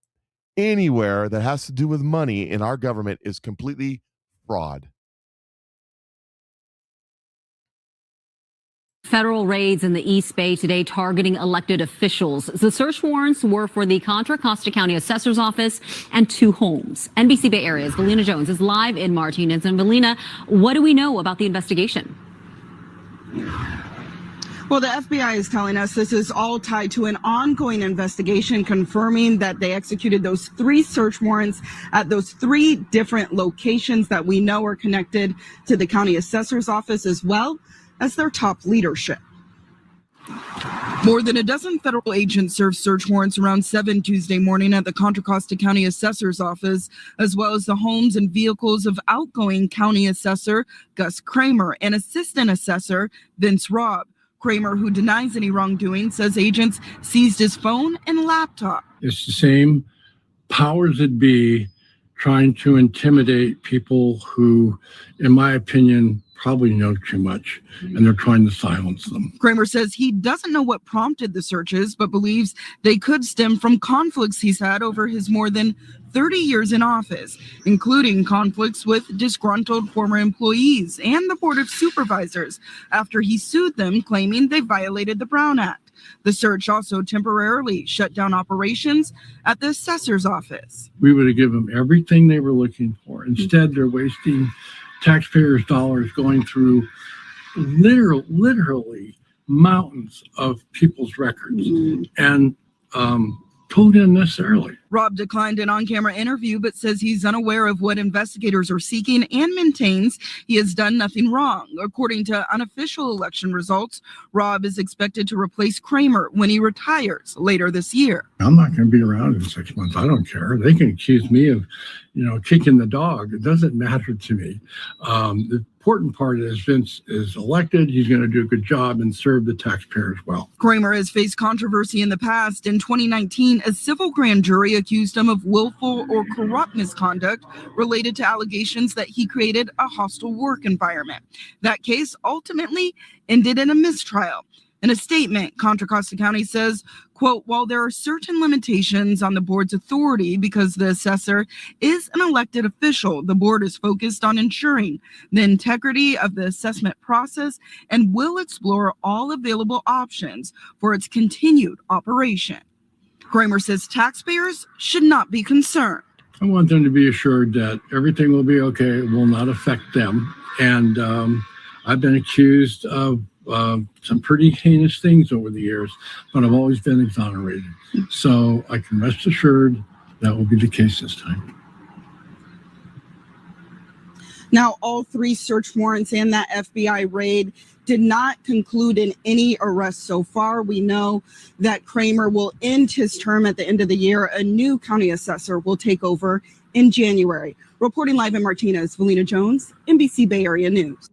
anywhere that has to do with money in our government is completely fraud. Federal raids in the East Bay today targeting elected officials. The search warrants were for the Contra Costa County Assessor's Office and 2 homes. NBC Bay Area's Valina Jones is live in Martinez. And Valina, what do we know about the investigation? Well, the FBI is telling us this is all tied to an ongoing investigation, confirming that they executed those 3 search warrants at those 3 different locations that we know are connected to the county assessor's office as well as their top leadership. More than a dozen federal agents served search warrants around 7 Tuesday morning at the Contra Costa County Assessor's Office, as well as the homes and vehicles of outgoing County Assessor Gus Kramer and Assistant Assessor Vince Robb. Kramer, who denies any wrongdoing, says agents seized his phone and laptop. It's the same powers that be trying to intimidate people who, in my opinion, probably know too much, and they're trying to silence them. Kramer says he doesn't know what prompted the searches, but believes they could stem from conflicts he's had over his more than 30 years in office, including conflicts with disgruntled former employees and the Board of Supervisors after he sued them, claiming they violated the Brown Act. The search also temporarily shut down operations at the assessor's office. We would have given them everything they were looking for. Instead, they're wasting taxpayers' dollars going through literally mountains of people's records and totally unnecessarily. Robb declined an on-camera interview, but says he's unaware of what investigators are seeking and maintains he has done nothing wrong. According to unofficial election results, Robb is expected to replace Kramer when he retires later this year. I'm not going to be around in 6 months. I don't care. They can accuse me of, kicking the dog. It doesn't matter to me. The important part is Vince is elected. He's going to do a good job and serve the taxpayers well. Kramer has faced controversy in the past. In 2019, a civil grand jury accused him of willful or corrupt misconduct related to allegations that he created a hostile work environment. That case ultimately ended in a mistrial. In a statement, Contra Costa County says, quote, while there are certain limitations on the board's authority because the assessor is an elected official, the board is focused on ensuring the integrity of the assessment process and will explore all available options for its continued operation. Kramer says taxpayers should not be concerned. I want them to be assured that everything will be okay. It will not affect them. And I've been accused of some pretty heinous things over the years, but I've always been exonerated. So I can rest assured that will be the case this time. Now, all 3 search warrants and that FBI raid did not conclude in any arrests so far. We know that Kramer will end his term at the end of the year. A new county assessor will take over in January. Reporting live in Martinez, Valina Jones, NBC Bay Area News.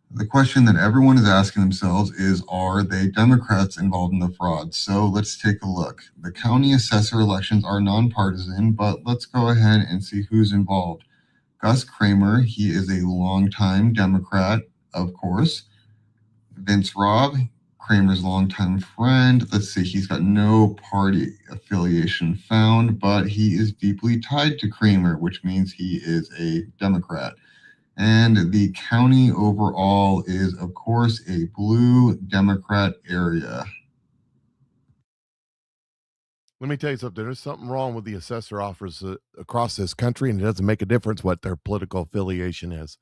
The question that everyone is asking themselves is, are they Democrats involved in the fraud? So let's take a look. The county assessor elections are nonpartisan, but let's go ahead and see who's involved. Gus Kramer, he is a longtime Democrat, of course. Vince Robb, Kramer's longtime friend. Let's see, he's got no party affiliation found, but he is deeply tied to Kramer, which means he is a Democrat. And the county overall is, of course, a blue Democrat area. Let me tell you something. There's something wrong with the assessor offers across this country, and it doesn't make a difference what their political affiliation is.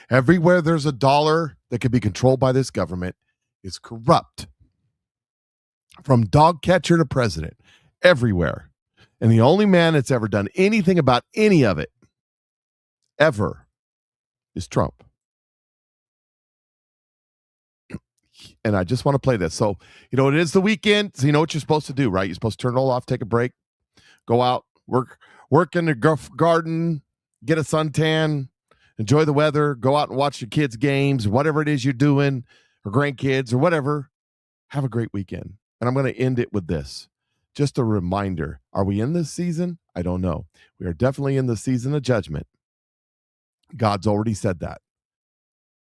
Everywhere there's a dollar that can be controlled by this government is corrupt. From dog catcher to president, everywhere. And the only man that's ever done anything about any of it, ever, is Trump. And I just want to play this. So, it is the weekend. So you know what you're supposed to do, right? You're supposed to turn it all off, take a break, go out, work in the garden, get a suntan, enjoy the weather, go out and watch your kids' games, whatever it is you're doing, or grandkids, or whatever. Have a great weekend. And I'm going to end it with this. Just a reminder. Are we in this season? I don't know. We are definitely in the season of judgment. God's already said that.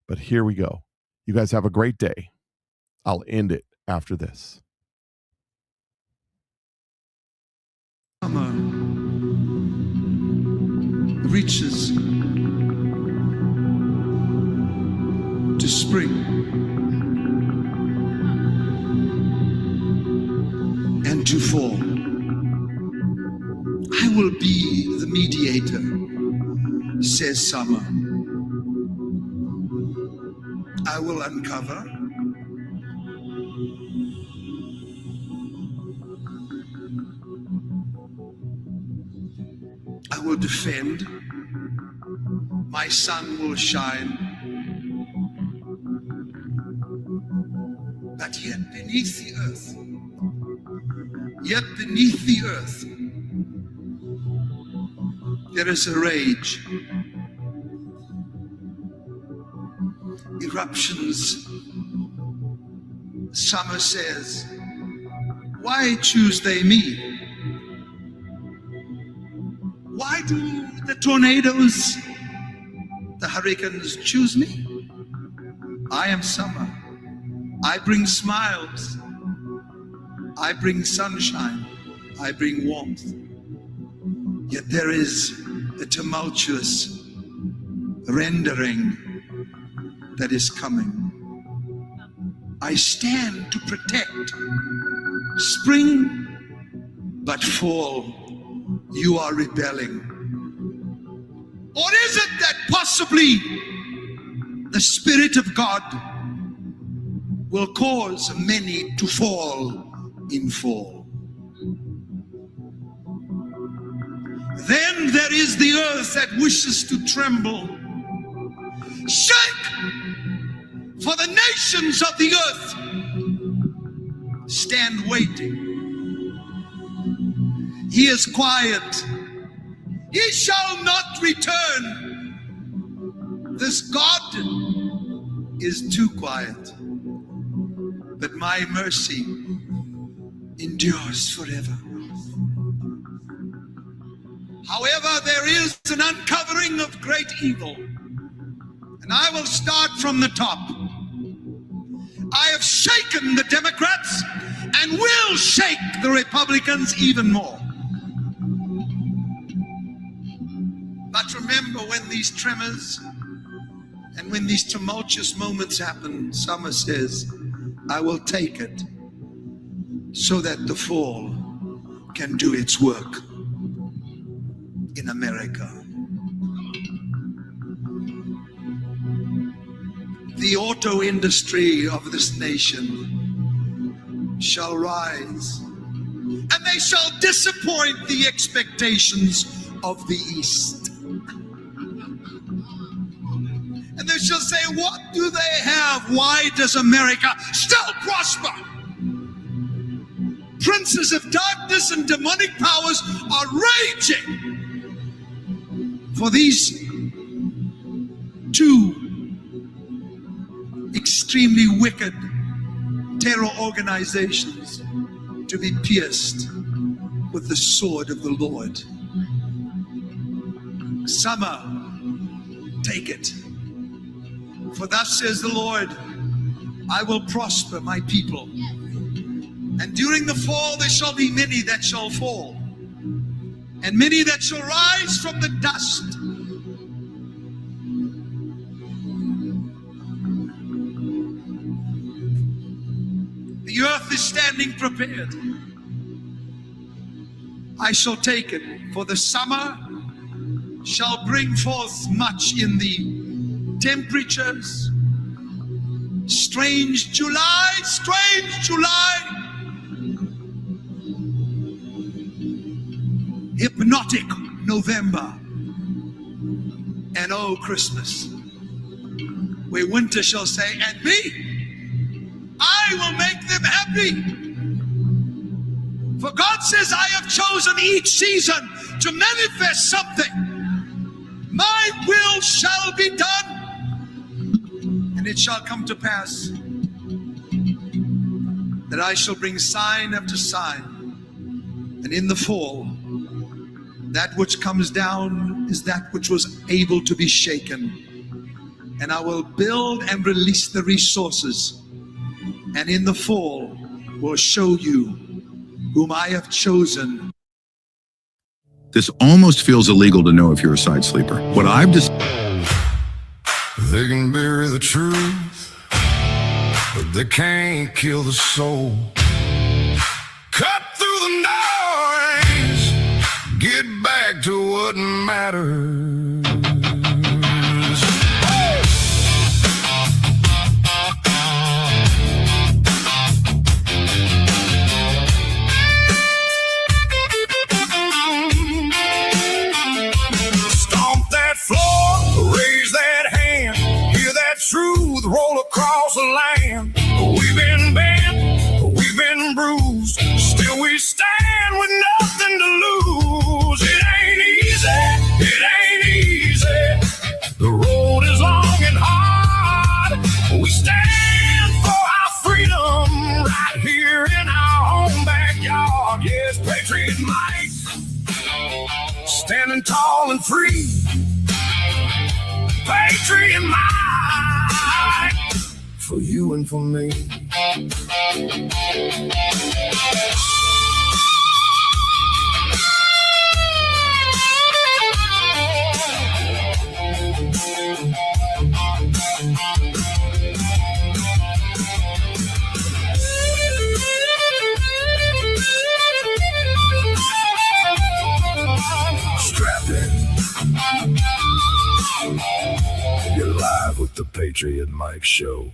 But here we go. You guys have a great day. I'll end it after this. Summer reaches to spring and to fall. I will be the mediator, says summer. I will uncover. I will defend. My sun will shine. But yet beneath the earth, there is a rage. Eruptions. Summer says, why choose they me? Why do the tornadoes, the hurricanes choose me? I am summer. I bring smiles. I bring sunshine. I bring warmth. Yet there is a tumultuous rendering that is coming. I stand to protect spring, but fall, you are rebelling. Or is it that possibly the Spirit of God will cause many to fall in fall? Then there is the earth that wishes to tremble. Shake! For the nations of the earth stand waiting. He is quiet. He shall not return. This God is too quiet. But my mercy endures forever. However, there is an uncovering of great evil. And I will start from the top. I have shaken the Democrats and will shake the Republicans even more. But remember, when these tremors and when these tumultuous moments happen, Summer says, I will take it so that the fall can do its work in America. The auto industry of this nation shall rise, and they shall disappoint the expectations of the East. they shall say, what do they have? Why does America still prosper? Princes of darkness and demonic powers are raging for these two extremely wicked terror organizations to be pierced with the sword of the Lord. Summer, take it. For thus says the Lord, I will prosper my people. And during the fall there shall be many that shall fall, and many that shall rise from the dust. The earth is standing prepared. I shall take it, for the summer shall bring forth much in the temperatures. Strange July, hypnotic November, and oh, Christmas, where winter shall say, and me, I will make them happy. For God says, I have chosen each season to manifest something. My will shall be done, and it shall come to pass that I shall bring sign after sign. And in the fall, that which comes down is that which was able to be shaken. And I will build and release the resources. And in the fall, will show you whom I have chosen. This almost feels illegal to know if you're a side sleeper. What I've just They can bury the truth, but they can't kill the soul. Cut through the noise, get back to what matters. Stomp that floor, raise that hand, hear that truth roll across the land. We've been bent, we've been bruised, still we stand with nothing to lose. It ain't easy, the road is long and hard. We stand for our freedom right here in our own backyard. Yes, Patriot Mike, standing tall and free. Patriot Mike, for you and for me. Strapped in. You're live with the Patriot Mike Show.